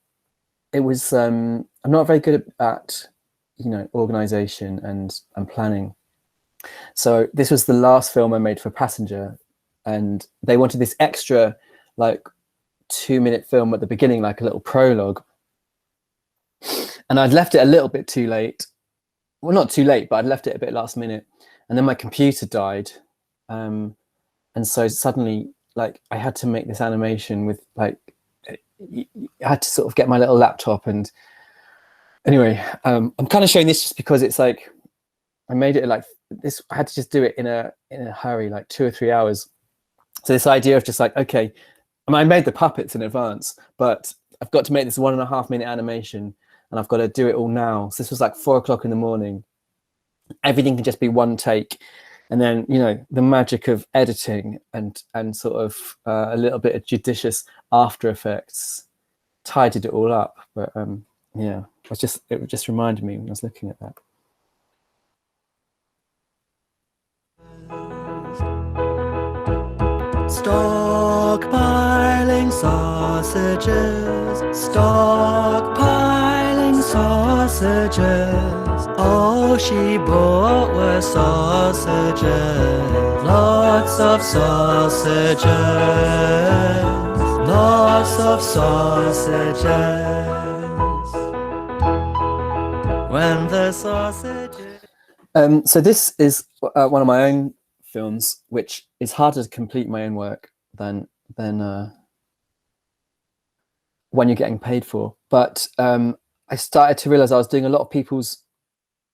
It was I'm not very good at organization and planning. So this was the last film I made for Passenger, and they wanted this extra like 2-minute film at the beginning, like a little prologue. And I'd left it a little bit too late. Well, not too late, but I'd left it a bit last minute. And then my computer died. And so suddenly, like, I had to make this animation with, like, I had to sort of get my little laptop. And anyway, I'm kind of showing this just because it's like, I made it like this. I had to just do it in a hurry, like 2 or 3 hours. So this idea of just like, okay, I made the puppets in advance, but I've got to make this 1.5 minute animation, and I've got to do it all now. So this was like 4 o'clock in the morning. Everything can just be one take. And then, the magic of editing and sort of a little bit of judicious After Effects tidied it all up. But yeah, it just reminded me when I was looking at that. Stockpiling sausages, stockpiling sausages. All she bought were sausages, lots of sausages, lots of sausages. When the sausages. So this is one of my own films, which is harder to complete my own work than when you're getting paid for. But I started to realize I was doing a lot of people's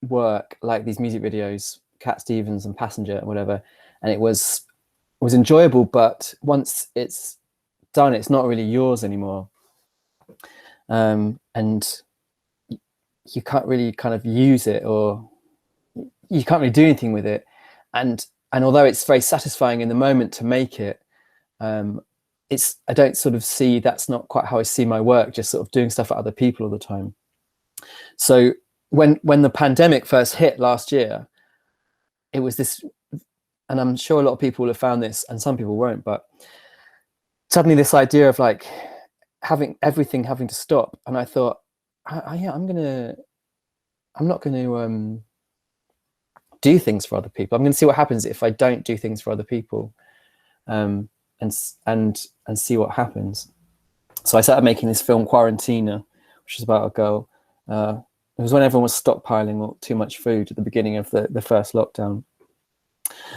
work, like these music videos, Cat Stevens and Passenger and whatever, and it was enjoyable, but once it's done, it's not really yours anymore. And you can't really kind of use it, or you can't really do anything with it. And although it's very satisfying in the moment to make it, I don't sort of see, that's not quite how I see my work, just sort of doing stuff for other people all the time. So when the pandemic first hit last year, it was this, and I'm sure a lot of people will have found this, and some people won't, but suddenly this idea of like having everything having to stop. And I thought, yeah, I'm not going to do things for other people. I'm going to see what happens if I don't do things for other people, and see what happens. So I started making this film Quarantina, which is about a girl. It was when everyone was stockpiling too much food at the beginning of the first lockdown.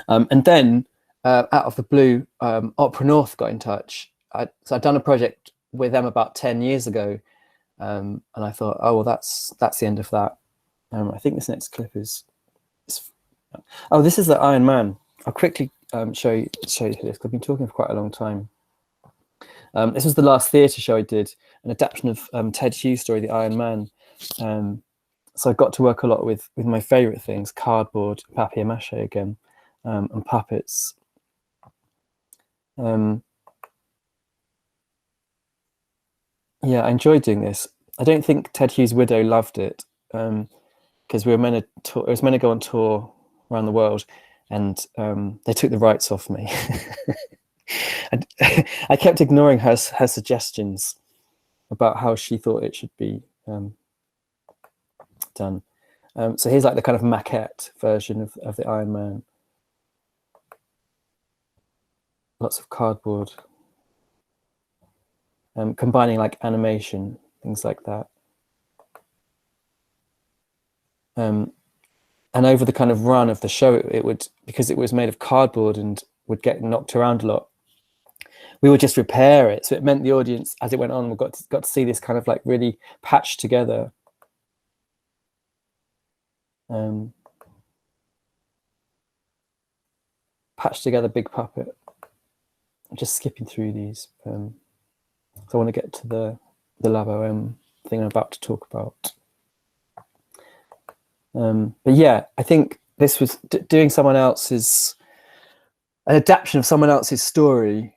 And then out of the blue, Opera North got in touch. So I'd done a project with them about 10 years ago. And I thought, oh, well, that's the end of that. I think this next clip is oh, this is the Iron Man. I'll quickly show you this. I've been talking for quite a long time. This was the last theatre show I did, an adaptation of Ted Hughes' story, The Iron Man. So I got to work a lot with my favourite things, cardboard, papier-mâché again, and puppets. Yeah, I enjoyed doing this. I don't think Ted Hughes' widow loved it, because we were meant to it was meant to go on tour around the world, and they took the rights off me. And I kept ignoring her suggestions about how she thought it should be done. So here's like the kind of maquette version of the Iron Man. Lots of cardboard, combining like animation, things like that. And over the kind of run of the show, it would, because it was made of cardboard and would get knocked around a lot, we would just repair it. So it meant the audience, as it went on, we got to see this kind of like really patched together. Patched together big puppet. I'm just skipping through these. So I want to get to the Labo thing I'm about to talk about. But yeah, I think this was doing someone else's, an adaptation of someone else's story.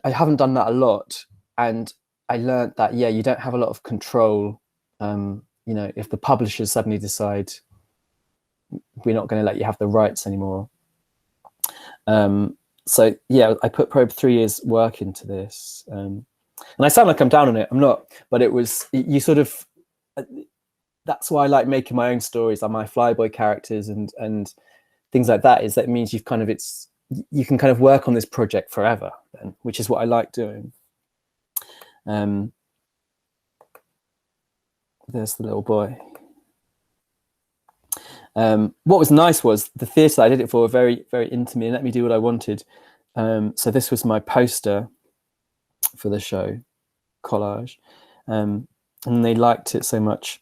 I haven't done that a lot, and I learned that, yeah, you don't have a lot of control. If the publishers suddenly decide we're not going to let you have the rights anymore, so yeah, I put probably 3 years work into this, and I sound like I'm down on it. I'm not, but it was, you sort of, that's why I like making my own stories, like my flyboy characters and things like that, is that it means you've kind of, you can kind of work on this project forever then, which is what I like doing. There's the little boy. What was nice was the theatre I did it for were very, very into me and let me do what I wanted. So this was my poster for the show, collage, and they liked it so much.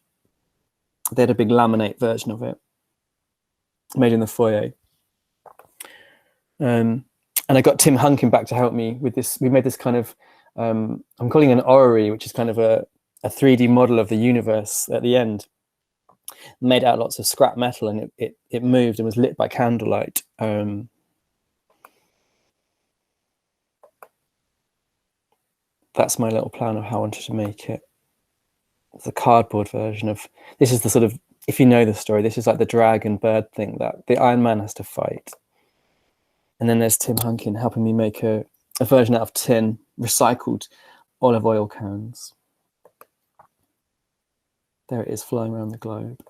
They had a big laminate version of it made in the foyer. And I got Tim Hunkin back to help me with this. We made this kind of, I'm calling it an orrery, which is kind of a 3D model of the universe at the end, made out of lots of scrap metal, and it moved and was lit by candlelight. That's my little plan of how I wanted to make it. It's a cardboard version of, this is the sort of, if you know the story, this is like the dragon bird thing that the Iron Man has to fight. And then there's Tim Hunkin helping me make a version out of tin, recycled olive oil cans. There it is, flying around the globe.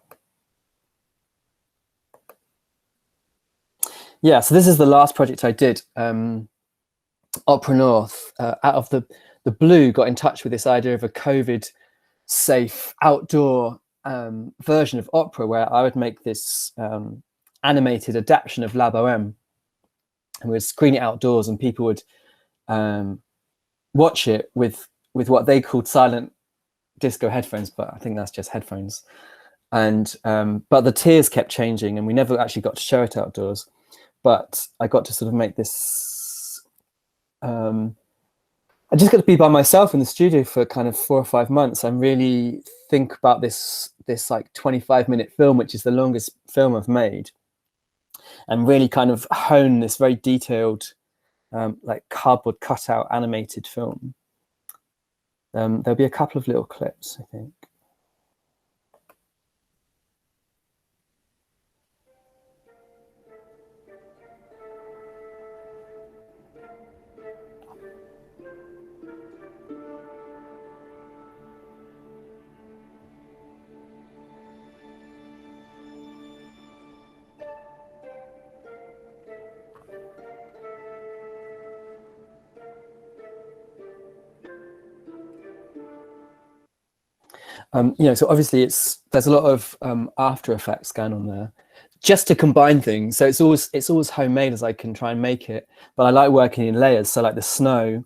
Yeah, so this is the last project I did. Opera North, out of the blue, got in touch with this idea of a COVID-safe outdoor version of opera, where I would make this animated adaptation of La Boheme, and we would screen it outdoors, and people would watch it with what they called silent disco headphones, but I think that's just headphones. And but the tiers kept changing, and we never actually got to show it outdoors. But I got to sort of make this. I just got to be by myself in the studio for kind of 4 or 5 months and really think about this like 25-minute film, which is the longest film I've made, and really kind of hone this very detailed, like cardboard cutout animated film. There'll be a couple of little clips, I think. So obviously there's a lot of After Effects going on there, just to combine things. So it's always homemade as I can try and make it, but I like working in layers. So like the snow,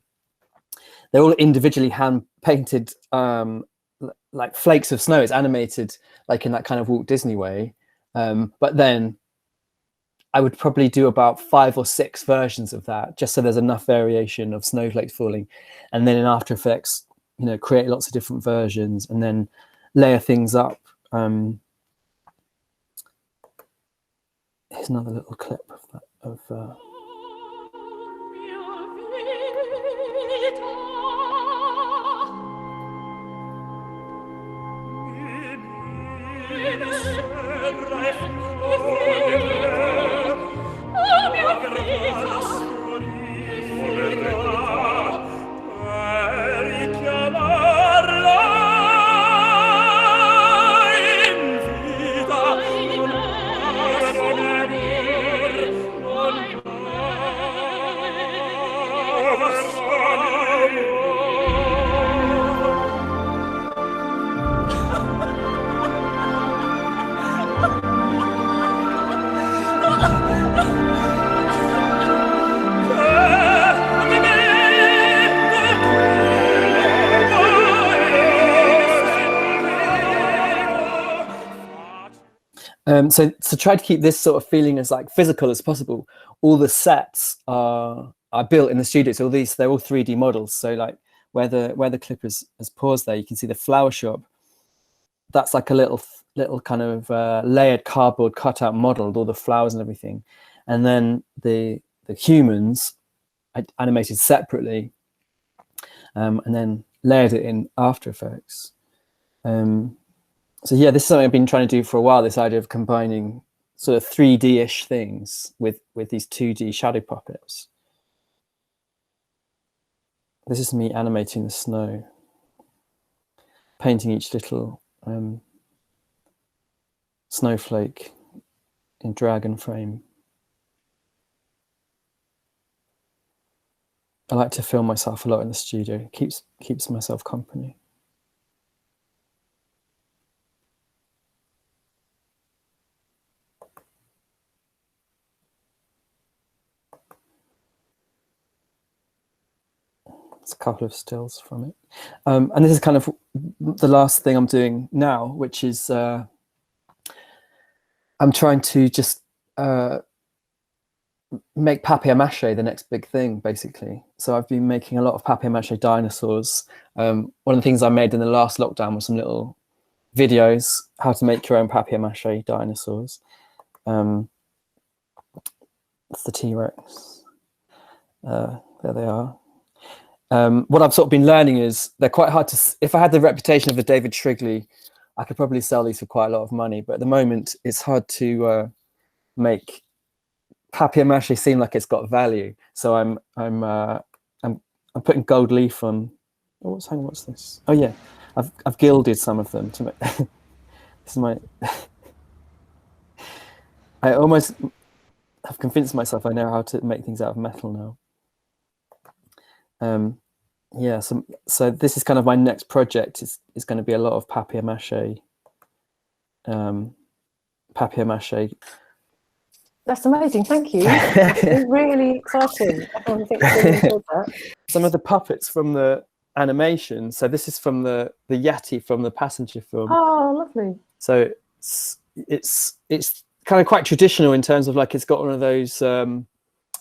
they're all individually hand painted, like flakes of snow. It's animated like in that kind of Walt Disney way. But then I would probably do about 5 or 6 versions of that, just so there's enough variation of snowflakes falling. And then in After Effects, create lots of different versions and then layer things up. Here's another little clip of that. So try to keep this sort of feeling as like physical as possible. All the sets are built in the studio. So they're all 3D models. So like where the clip has paused there, you can see the flower shop. That's like a little kind of layered cardboard cutout model with all the flowers and everything. And then the humans animated separately, and then layered it in After Effects. So yeah, this is something I've been trying to do for a while, this idea of combining sort of 3D-ish things with these 2D shadow puppets. this is me animating the snow, painting each little snowflake in dragon frame. I like to film myself a lot in the studio. Keeps myself company. It's a couple of stills from it. And this is kind of the last thing I'm doing now, which is I'm trying to just make papier-mâché the next big thing, basically. So I've been making a lot of papier-mâché dinosaurs. One of the things I made in the last lockdown was some little videos, how to make your own papier-mâché dinosaurs. That's the T-Rex. There they are. What I've sort of been learning is they're quite hard to, if I had the reputation of a David Shrigley, I could probably sell these for quite a lot of money, but at the moment it's hard to make papier-mâché seem like it's got value. So I'm putting gold leaf on. Oh, what's this? Oh yeah, I've gilded some of them to make. This is my. I almost have convinced myself I know how to make things out of metal now. Yeah, so this is kind of my next project. Is going to be a lot of papier-mâché. Papier-mâché. That's amazing, thank you. It's really exciting. I think really enjoyed that. Some of the puppets from the animation. So this is from the Yeti from the Passenger film. Oh, lovely. So it's kind of quite traditional in terms of like it's got one of those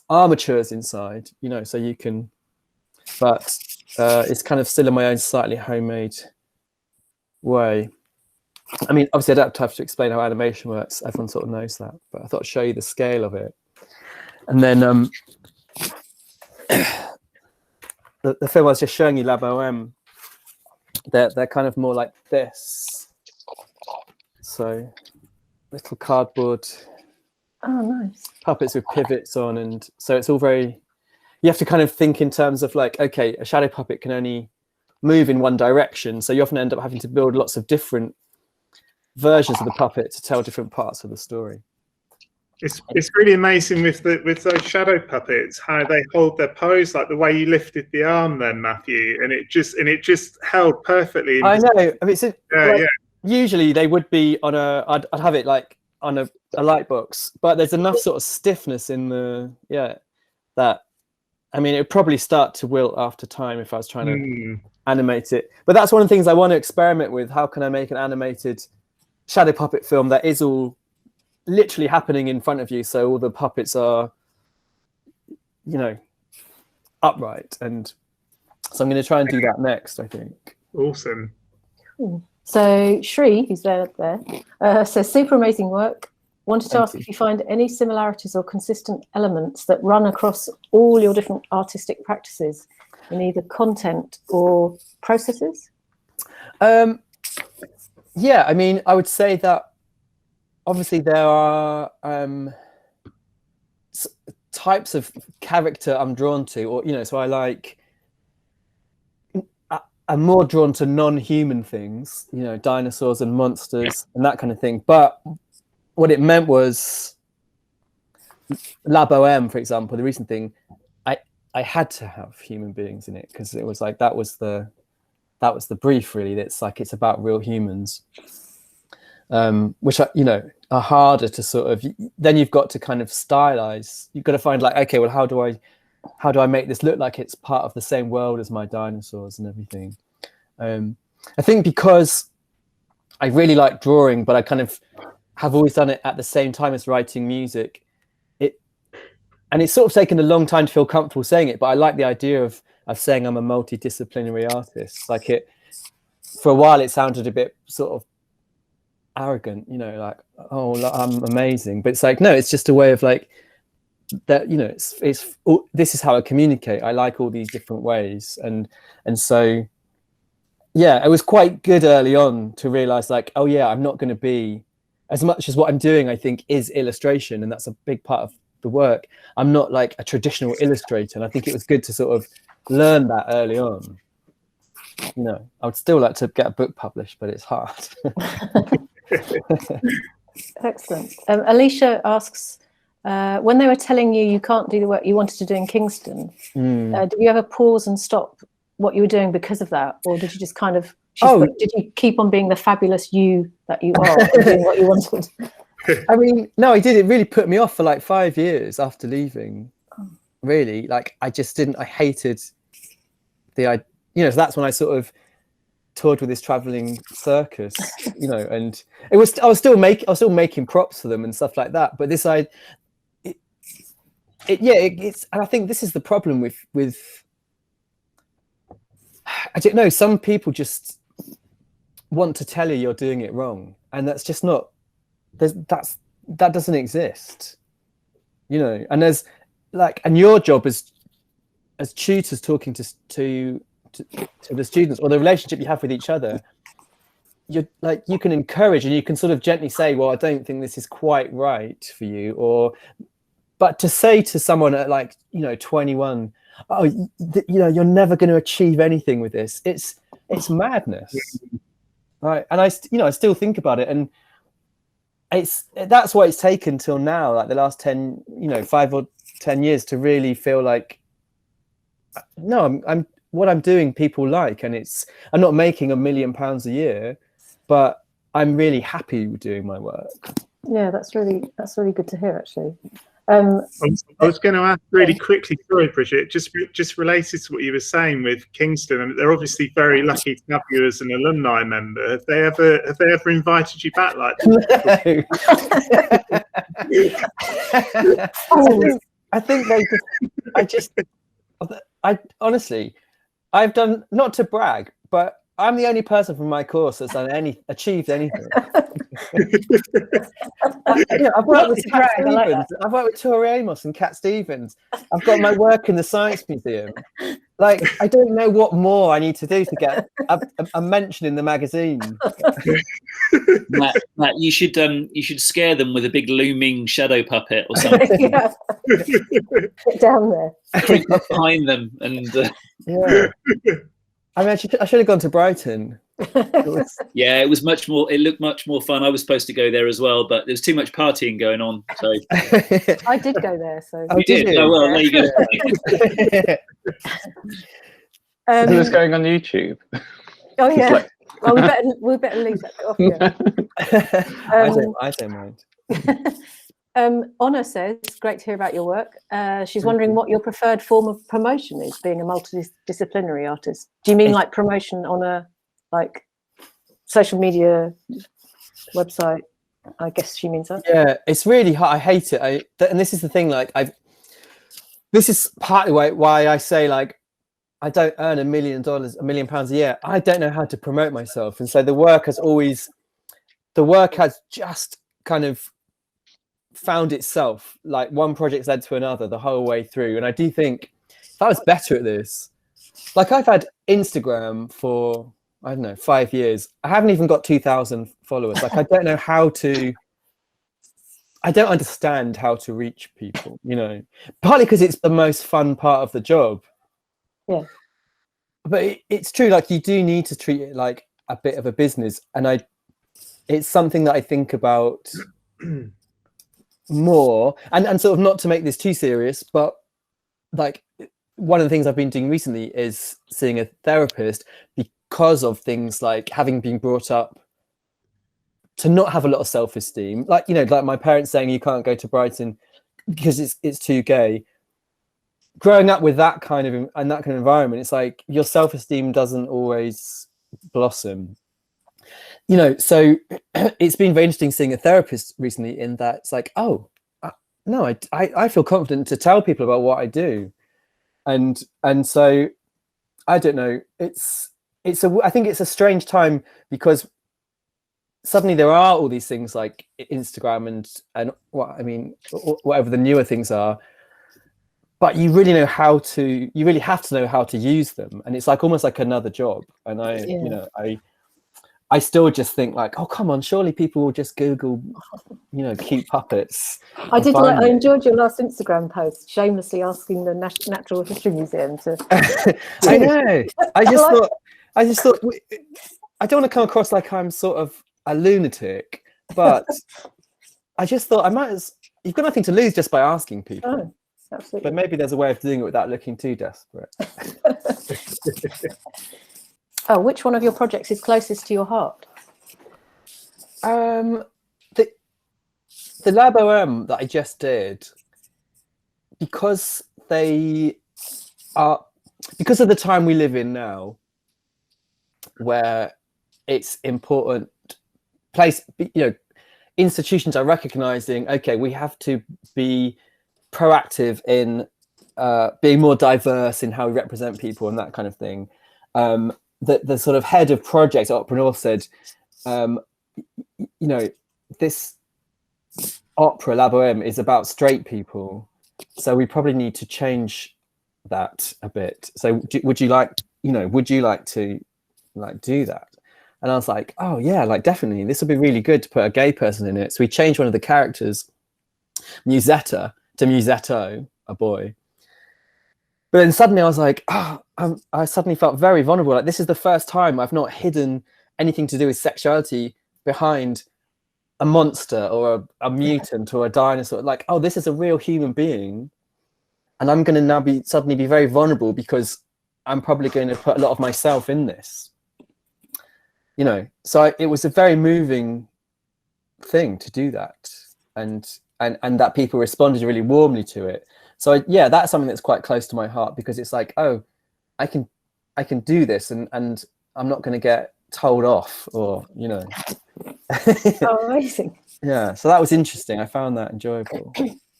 armatures inside, you know, so you can, but it's kind of still in my own slightly homemade way. I mean, obviously I don't have to explain how animation works. Everyone sort of knows that, but I thought I'd show you the scale of it. And then the film I was just showing you, La Bohème, they're kind of more like this. So little cardboard nice puppets with pivots on, and so it's all very, you have to kind of think in terms of like, okay, a shadow puppet can only move in one direction, so you often end up having to build lots of different versions of the puppet to tell different parts of the story. It's really amazing with those shadow puppets how they hold their pose, like the way you lifted the arm then, Matthew, and it just held perfectly. I know. I mean, yeah. Usually they would be on a, I'd have it like on a light box, but there's enough sort of stiffness in the, that, I mean, it would probably start to wilt after time if I was trying to animate it. But that's one of the things I want to experiment with. How can I make an animated shadow puppet film that is all literally happening in front of you, so all the puppets are, you know, upright? And so I'm going to try and do that next, I think. Awesome. Cool. So Shri, who's there says super amazing work. Wanted to ask if you find any similarities or consistent elements that run across all your different artistic practices in either content or processes? Yeah, I mean, I would say that obviously there are types of character I'm drawn to, or, you know, so I like, I'm more drawn to non-human things, you know, dinosaurs and monsters and that kind of thing. But what it meant was La Bohème, for example, the recent thing, I had to have human beings in it because it was like that was the brief, really. It's like it's about real humans, which are, you know, are harder to sort of, then you've got to kind of stylize. You've got to find like, okay, well, how do I make this look like it's part of the same world as my dinosaurs and everything? I think because I really like drawing, but I kind of have always done it at the same time as writing music. And it's sort of taken a long time to feel comfortable saying it, but I like the idea of saying I'm a multidisciplinary artist. Like it, for a while, it sounded a bit sort of arrogant, you know, like, oh, I'm amazing. But it's like, no, it's just a way of like that, you know, it's this is how I communicate. I like all these different ways. And so, yeah, it was quite good early on to realize like, oh yeah, I'm not going to be, as much as what I'm doing, I think, is illustration, and that's a big part of the work. I'm not like a traditional illustrator, and I think it was good to sort of learned that early on. You know, I would still like to get a book published, but it's hard. Excellent. Alicia asks, when they were telling you can't do the work you wanted to do in Kingston, did you ever pause and stop what you were doing because of that? Or did you just kind of, did you keep on being the fabulous you that you are and doing what you wanted? I mean, no, I did. It really put me off for like 5 years after leaving. Really, like I just didn't. I hated so that's when I sort of toured with this traveling circus, and I was still making props for them and stuff like that. But it's and I think this is the problem with I don't know. Some people just want to tell you you're doing it wrong, and that's just not. That doesn't exist, and there's and your job as tutors talking to the students, or the relationship you have with each other, you can encourage and you can sort of gently say, well, I don't think this is quite right for you, but to say to someone at 21, oh, you're never going to achieve anything with this, it's madness, right? And I still think about it, and that's why it's taken till now, like the last 10, 5 or 10 years, to really feel like, no, I'm what I'm doing people like, and I'm not making £1 million a year, but I'm really happy with doing my work. Yeah, that's really good to hear, actually. I was going to ask really quickly, sorry, Bridget, just related to what you were saying with Kingston, and they're obviously very lucky to have you as an alumni member. Have they ever invited you back like that? No. I think I honestly, I've done, not to brag, but I'm the only person from my course that's achieved anything. I've worked with Cat Stevens. I've worked with Tori Amos and Cat Stevens. I've got my work in the Science Museum. I don't know what more I need to do to get a mention in the magazine. Matt, you should scare them with a big looming shadow puppet or something. Get down there. Creep up behind them and. Yeah. I mean, I should have gone to Brighton. It was much more. It looked much more fun. I was supposed to go there as well, but there was too much partying going on. So I did go there. So you did. Oh well, there you go. It was going on YouTube. Oh yeah. Well, we better leave that off. Yeah. I don't mind. Honor says, great to hear about your work. She's wondering what your preferred form of promotion is, being a multidisciplinary artist. Do you mean like promotion on a social media website? I guess she means that. Yeah, it's really hard. I hate it. And this is the thing. This is partly why I say I don't earn $1 million a year. I don't know how to promote myself, and so the work has just kind of found itself, like one project led to another the whole way through. And I do think if I was better at this, I've had Instagram for, I don't know, 5 years. I haven't even got 2,000 followers. I don't know I don't understand how to reach people, partly because it's the most fun part of the job. Yeah. But it's true, you do need to treat it like a bit of a business. And it's something that I think about more, and sort of, not to make this too serious, but one of the things I've been doing recently is seeing a therapist, because of things like having been brought up to not have a lot of self-esteem, like my parents saying you can't go to Brighton because it's too gay. Growing up with that kind of environment, it's like your self-esteem doesn't always blossom. So it's been very interesting seeing a therapist recently, in that it's like, oh, no, I feel confident to tell people about what I do. And so, I don't know, I think it's a strange time, because suddenly there are all these things like Instagram and whatever the newer things are, but you really have to know how to use them. And it's almost like another job. And I still just think like, oh, come on, surely people will just Google, cute puppets. I did I enjoyed your last Instagram post, shamelessly asking the Natural History Museum to. I know. I just thought, I don't want to come across like I'm sort of a lunatic, but I just thought you've got nothing to lose just by asking people. Oh, absolutely. But maybe there's a way of doing it without looking too desperate. Oh, which one of your projects is closest to your heart? The Lab OM that I just did, because of the time we live in now, where it's important institutions are recognizing, okay, we have to be proactive in being more diverse in how we represent people and that kind of thing. The sort of head of project at Opera North said, this opera Lab OM is about straight people, so we probably need to change that a bit. So would you like to do that? And I was like, oh yeah, like definitely, this would be really good to put a gay person in it. So we changed one of the characters, Musetta, to Musetto, a boy. But then suddenly I was like, I suddenly felt very vulnerable. Like, this is the first time I've not hidden anything to do with sexuality behind a monster or a mutant or a dinosaur. Like, oh, this is a real human being. And I'm going to now suddenly be very vulnerable because I'm probably going to put a lot of myself in this. So it was a very moving thing to do that. And that people responded really warmly to it. So that's something that's quite close to my heart, because it's like, oh, I can do this, and I'm not going to get told off, or Oh, amazing. Yeah, so that was interesting. I found that enjoyable.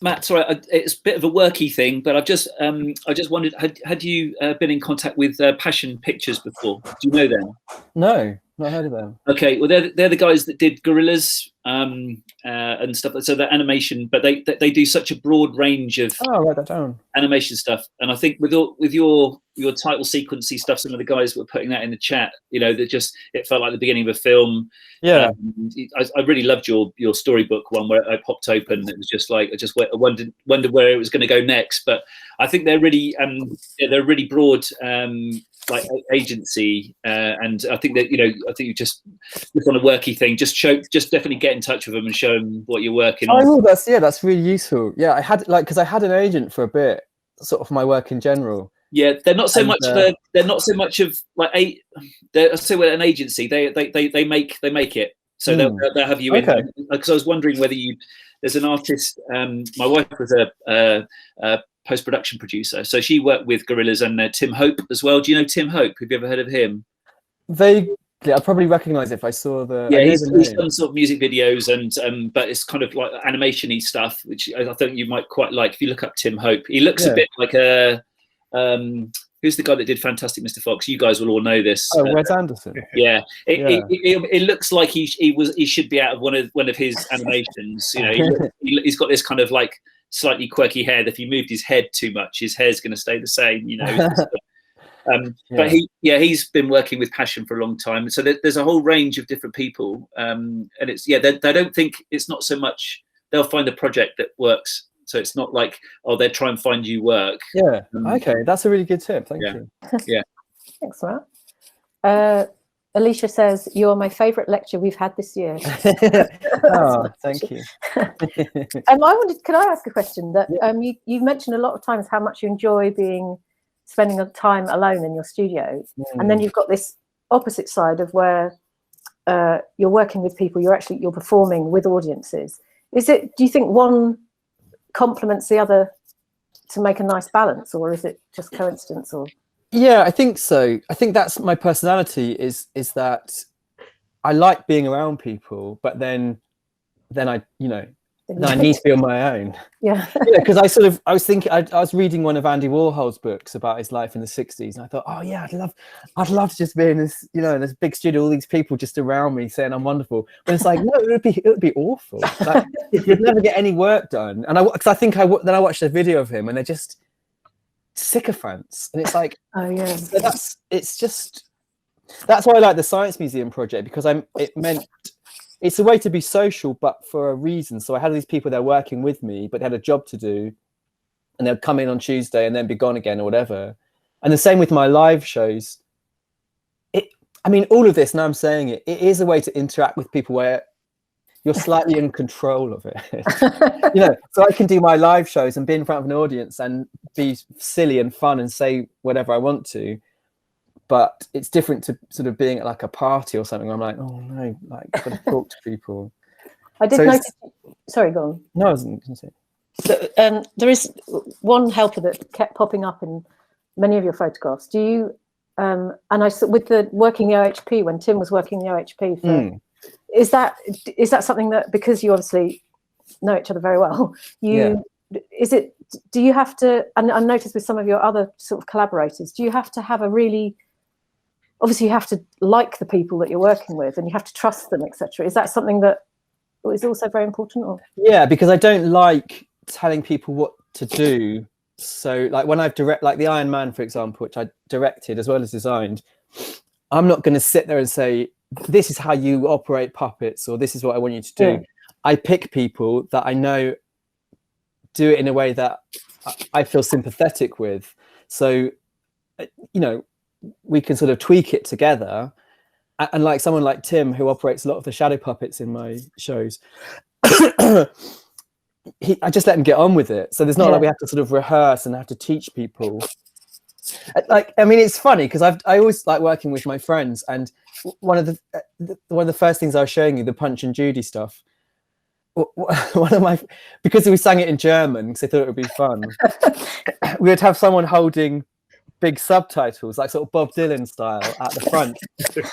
Matt, sorry, it's a bit of a worky thing, but I just wondered, had you been in contact with Passion Pictures before? Do you know them? No, not heard of them. Okay, well they're the guys that did Gorillas and stuff. So they're animation, but they do such a broad range of write that down. Animation stuff. And I think with your title sequencey stuff, some of the guys were putting that in the chat. That it felt like the beginning of a film. Yeah, I really loved your storybook one where I popped open. It was just like I wondered where it was going to go next. But I think they're really they're really broad. Like agency, and I think that I think you just on a worky thing. Just definitely get in touch with them and show them what you're working on. Oh, that's really useful. Yeah, I had because I had an agent for a bit, sort of my work in general. Yeah, they're not so much of like they're still an agency. They make it. So they'll have you in. Because I was wondering whether there's an artist. My wife was a post-production producer, so she worked with Gorillas and Tim Hope as well. Do you know Tim Hope? Have you ever heard of him? Vaguely, I probably recognise it if I saw the. Yeah, he's done sort of music videos and but it's kind of like animation-y stuff, which I think you might quite like. If you look up Tim Hope, he looks a bit like a who's the guy that did Fantastic Mr. Fox? You guys will all know this. Oh, Wes Anderson. Yeah, it looks like he should be out of one of his animations. He's got this kind of like slightly quirky hair. If you moved his head too much, his hair's going to stay the same. But he's been working with Passion for a long time. So there's a whole range of different people, and it's they don't think it's not so much they'll find a project that works. So it's not like they'll try and find you work. Yeah. Okay, that's a really good tip. Thank you. Yeah. Thanks, Matt. Alicia says, you're my favourite lecture we've had this year. Oh, thank you. Can I ask a question? That you've mentioned a lot of times how much you enjoy spending a time alone in your studio, and then you've got this opposite side of where you're working with people, you're performing with audiences. Do you think one complements the other to make a nice balance, or is it just coincidence? Or yeah, I think so. I think that's my personality is that I like being around people, but then I need to be on my own. Yeah. Because I was thinking, I was reading one of Andy Warhol's books about his life in the 60s, and I thought, oh yeah, I'd love to just be in this, in this big studio, all these people just around me saying I'm wonderful. But it's like, no, it would be awful. Like, you'd never get any work done. And then I watched a video of him, and they're just sycophants, and it's like, oh yeah, so it's just That's why I like the Science Museum project, because it's a way to be social, but for a reason. So I had these people there working with me, but they had a job to do, and they'd come in on Tuesday and then be gone again or whatever. And the same with my live shows. I mean, all of this, now I'm saying it is a way to interact with people where you're slightly in control of it. So I can do my live shows and be in front of an audience and be silly and fun and say whatever I want to. But it's different to sort of being at like a party or something. I'm like, oh no, like I've got to talk to people. I did notice. Sorry, go on. No, I wasn't going to say. So, there is one helper that kept popping up in many of your photographs. Do you? And I saw with the working the OHP, when Tim was working the OHP for. Is that something that, because you obviously know each other very well, do you have to, and I noticed with some of your other sort of collaborators, do you have to have obviously you have to like the people that you're working with and you have to trust them, etc. Is that something that is also very important? Or? Yeah, because I don't like telling people what to do. So like when I've like the Iron Man, for example, which I directed as well as designed, I'm not going to sit there and say, this is how you operate puppets, or this is what I want you to do. Yeah. I pick people that I know do it in a way that I feel sympathetic with. So, we can sort of tweak it together. And like someone like Tim, who operates a lot of the shadow puppets in my shows, I just let him get on with it. So there's not like we have to sort of rehearse and have to teach people. Like, I mean, it's funny because I always like working with my friends, and one of the first things I was showing you, the Punch and Judy stuff, because we sang it in German because I thought it would be fun. We would have someone holding big subtitles, like sort of Bob Dylan style, at the front.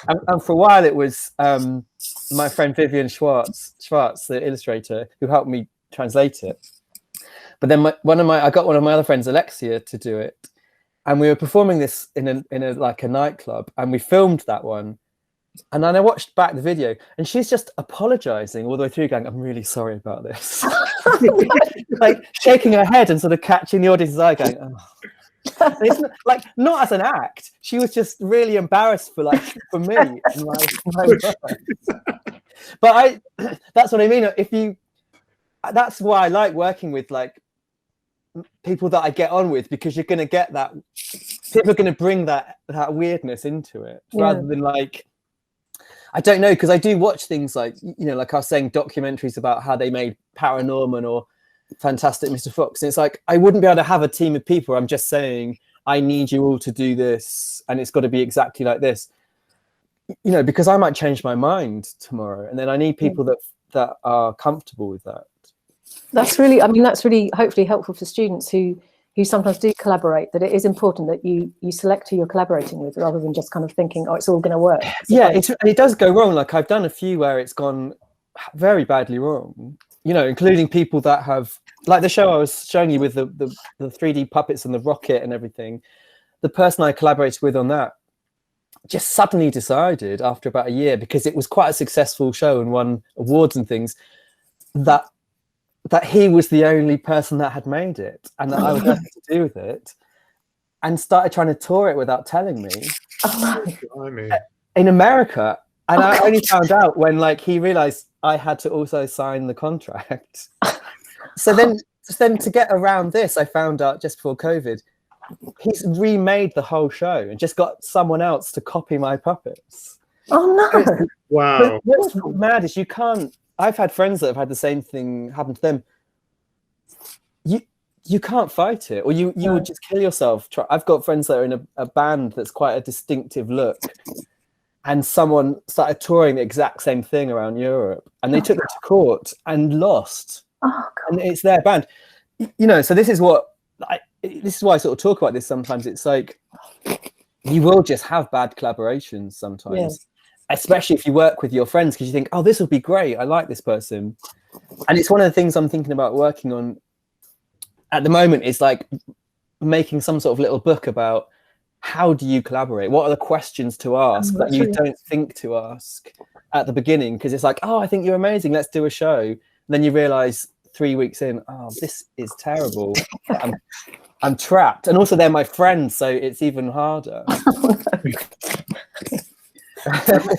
And for a while it was my friend Vivian Schwartz, the illustrator, who helped me translate it. But then I got one of my other friends, Alexia, to do it. And we were performing this in a like a nightclub, and we filmed that one. And then I watched back the video, and she's just apologizing all the way through, going, "I'm really sorry about this," like shaking her head and sort of catching the audience's eye, going, "Oh." It's not as an act. She was just really embarrassed for me and my work. But that's what I mean. That's why I like working with like people that I get on with, because you're going to get that. People are going to bring that weirdness into it, rather than like, I don't know, because I do watch things like, like I was saying, documentaries about how they made Paranorman or Fantastic Mr. Fox. And it's like, I wouldn't be able to have a team of people. I'm just saying, I need you all to do this, and it's got to be exactly like this. Because I might change my mind tomorrow, and then I need people that are comfortable with that. That's really hopefully helpful for students who sometimes do collaborate, that it is important that you select who you're collaborating with, rather than just kind of thinking, oh, it's all going to work. It does go wrong. Like I've done a few where it's gone very badly wrong, including people that have, like the show I was showing you with the 3D puppets and the rocket and everything. The person I collaborated with on that just suddenly decided after about a year, because it was quite a successful show and won awards and things, that he was the only person that had made it, and that I was nothing to do with it, and started trying to tour it without telling me in America. And I only found out when he realized I had to also sign the contract. So then to get around this, I found out just before COVID, he's remade the whole show and just got someone else to copy my puppets. Oh no! Wow. What's mad is you can't. I've had friends that have had the same thing happen to them. You can't fight it, or you would just kill yourself. I've got friends that are in a band that's quite a distinctive look, and someone started touring the exact same thing around Europe, and they took it to court and lost. Oh, and it's their band. So this is why I sort of talk about this sometimes. It's like, you will just have bad collaborations sometimes. Especially if you work with your friends, because you think, oh, this will be great. I like this person. And it's one of the things I'm thinking about working on at the moment, is like making some sort of little book about how do you collaborate? What are the questions to ask that you don't think to ask at the beginning? Because it's like, oh, I think you're amazing. Let's do a show. And then you realize 3 weeks in, oh, this is terrible. I'm trapped. And also they're my friends, so it's even harder.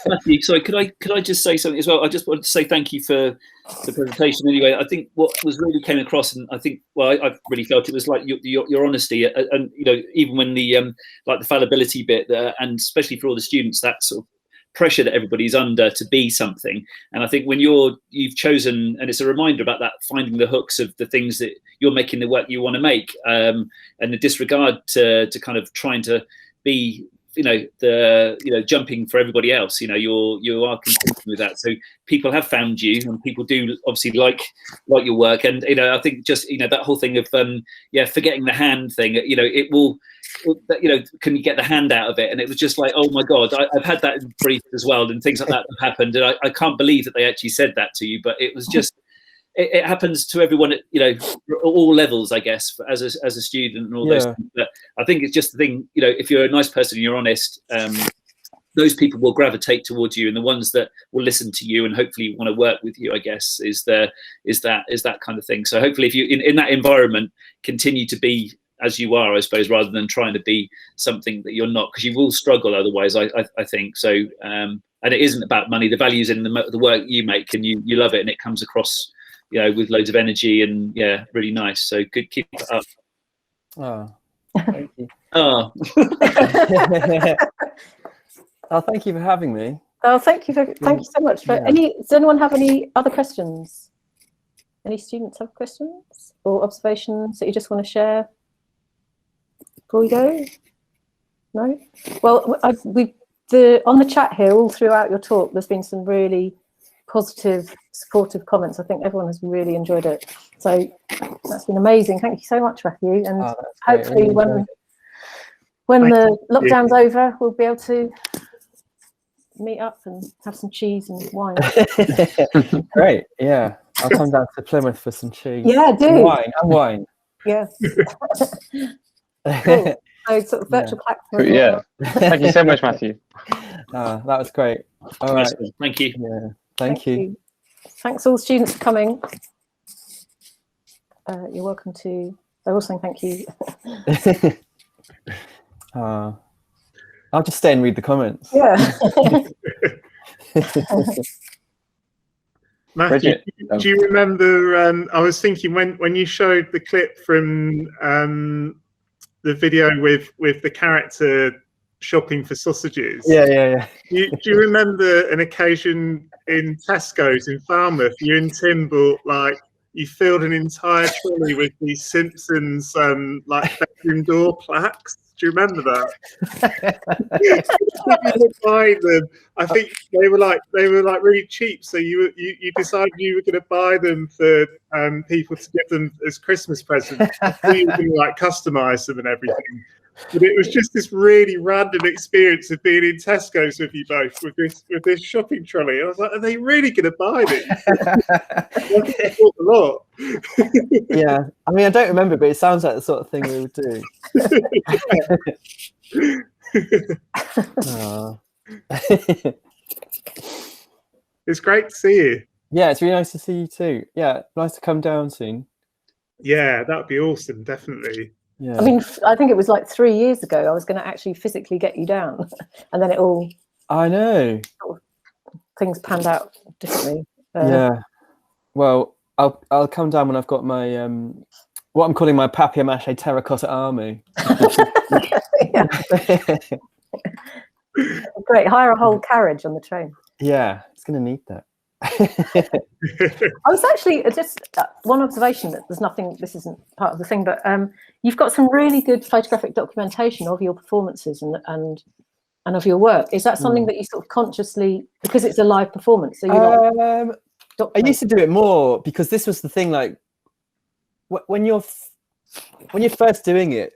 Matthew, sorry, could I just say something as well? I just wanted to say thank you for the presentation. Anyway, I think what was really came across, and I think, well, I really felt it was like your honesty, and even when the like the fallibility bit, and especially for all the students, that sort of pressure that everybody's under to be something. And I think when you've chosen, and it's a reminder about that, finding the hooks of the things that you're making the work you want to make, and the disregard to kind of trying to be jumping for everybody else. You are consistent with that, so people have found you, and people do obviously like your work. And I think just that whole thing of forgetting the hand thing, it will, can you get the hand out of it? And it was just like, oh my god, I've had that in brief as well, and things like that have happened, and I can't believe that they actually said that to you. But it was just, it happens to everyone at all levels, I guess, as a student and all those things. But I think it's just the thing, if you're a nice person and you're honest, those people will gravitate towards you, and the ones that will listen to you and hopefully want to work with you, I guess, is that kind of thing. So hopefully, if you in that environment continue to be as you are, I suppose, rather than trying to be something that you're not, because you will struggle otherwise. I think so. And it isn't about money. The value's in the work you make, and you love it, and it comes across, with loads of energy, and really nice. So good, keep it up. Oh, thank you. Oh. Oh, thank you for having me. Oh, thank you so much. Does anyone have any other questions? Any students have questions or observations that you just want to share before we go? No? Well, on the chat here, all throughout your talk, there's been some really positive, supportive comments. I think everyone has really enjoyed it. So that's been amazing. Thank you so much, Matthew. And hopefully when the lockdown's over, we'll be able to meet up and have some cheese and wine. Great, yeah. I'll come down to Plymouth for some cheese. Yeah, do. And wine. Yeah. Cool. So sort of virtual platform. Yeah. Thank you so much, Matthew. That was great. All right. Thank you. Yeah. Thank you. Thanks all students for coming. You're welcome to. They're all saying thank you. I'll just stay and read the comments. Yeah. Matthew, do you remember? I was thinking when you showed the clip from the video with the character shopping for sausages. Yeah. Do you remember an occasion in Tesco's in Falmouth? You and Tim bought you filled an entire trolley with these Simpsons bedroom door plaques. Do you remember that? Buy them. I think they were really cheap. So you decided you were going to buy them for people to give them as Christmas presents. So you were going to customize them and everything. But it was just this really random experience of being in Tesco's with you both with this shopping trolley. I was like, are they really going to buy this? I bought a lot. Yeah, I mean, I don't remember, but it sounds like the sort of thing we would do. It's great to see you. Yeah, it's really nice to see you too. Yeah, nice to come down soon. Yeah, that would be awesome, definitely. Yeah. I mean, I think it was 3 years ago I was going to actually physically get you down, and then it all. I know. Things panned out differently. Yeah. Well, I'll come down when I've got my what I'm calling my papier-mâché terracotta army. Great. Hire a whole carriage on the train. Yeah, it's going to need that. I was actually just one observation that there's nothing. This isn't part of the thing, but you've got some really good photographic documentation of your performances and of your work. Is that something that you sort of consciously, because it's a live performance? So I used to do it more because this was the thing. When you're first doing it,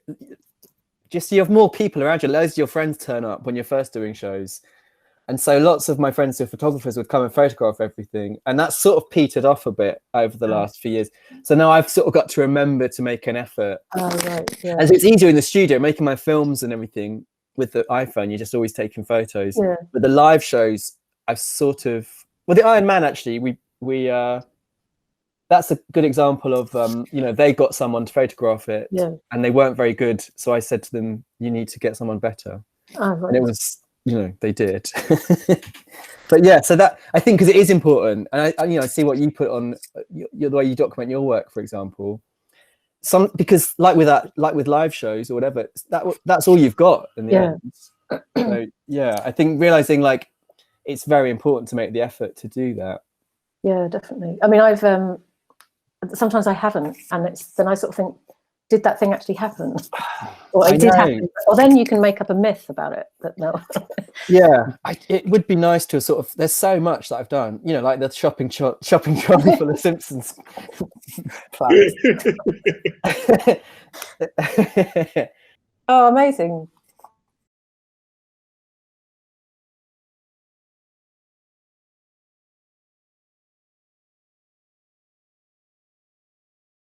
just you have more people around you. Loads of your friends turn up when you're first doing shows. And so lots of my friends who are photographers would come and photograph everything. And that's sort of petered off a bit over the last few years. So now I've sort of got to remember to make an effort. Oh, right. Yeah. And so it's easier in the studio, making my films and everything with the iPhone. You're just always taking photos. Yeah. But the live shows, I've sort of... Well, the Iron Man, actually, we that's a good example of, they got someone to photograph it. Yeah. And they weren't very good. So I said to them, you need to get someone better. Oh, right. And it was... they did. But yeah, so that I think because it is important, and I see what you put on the way you document your work, for example. Because like with live shows or whatever, that's all you've got in the end. So yeah, I think realizing like it's very important to make the effort to do that. Yeah, definitely. I mean, I've sometimes I haven't, and then I sort of think, did that thing actually happen? Or it did happen. Or then you can make up a myth about it. But no. Yeah, it would be nice to sort of. There's so much that I've done, like the shopping trolley for the Simpsons. Oh, amazing!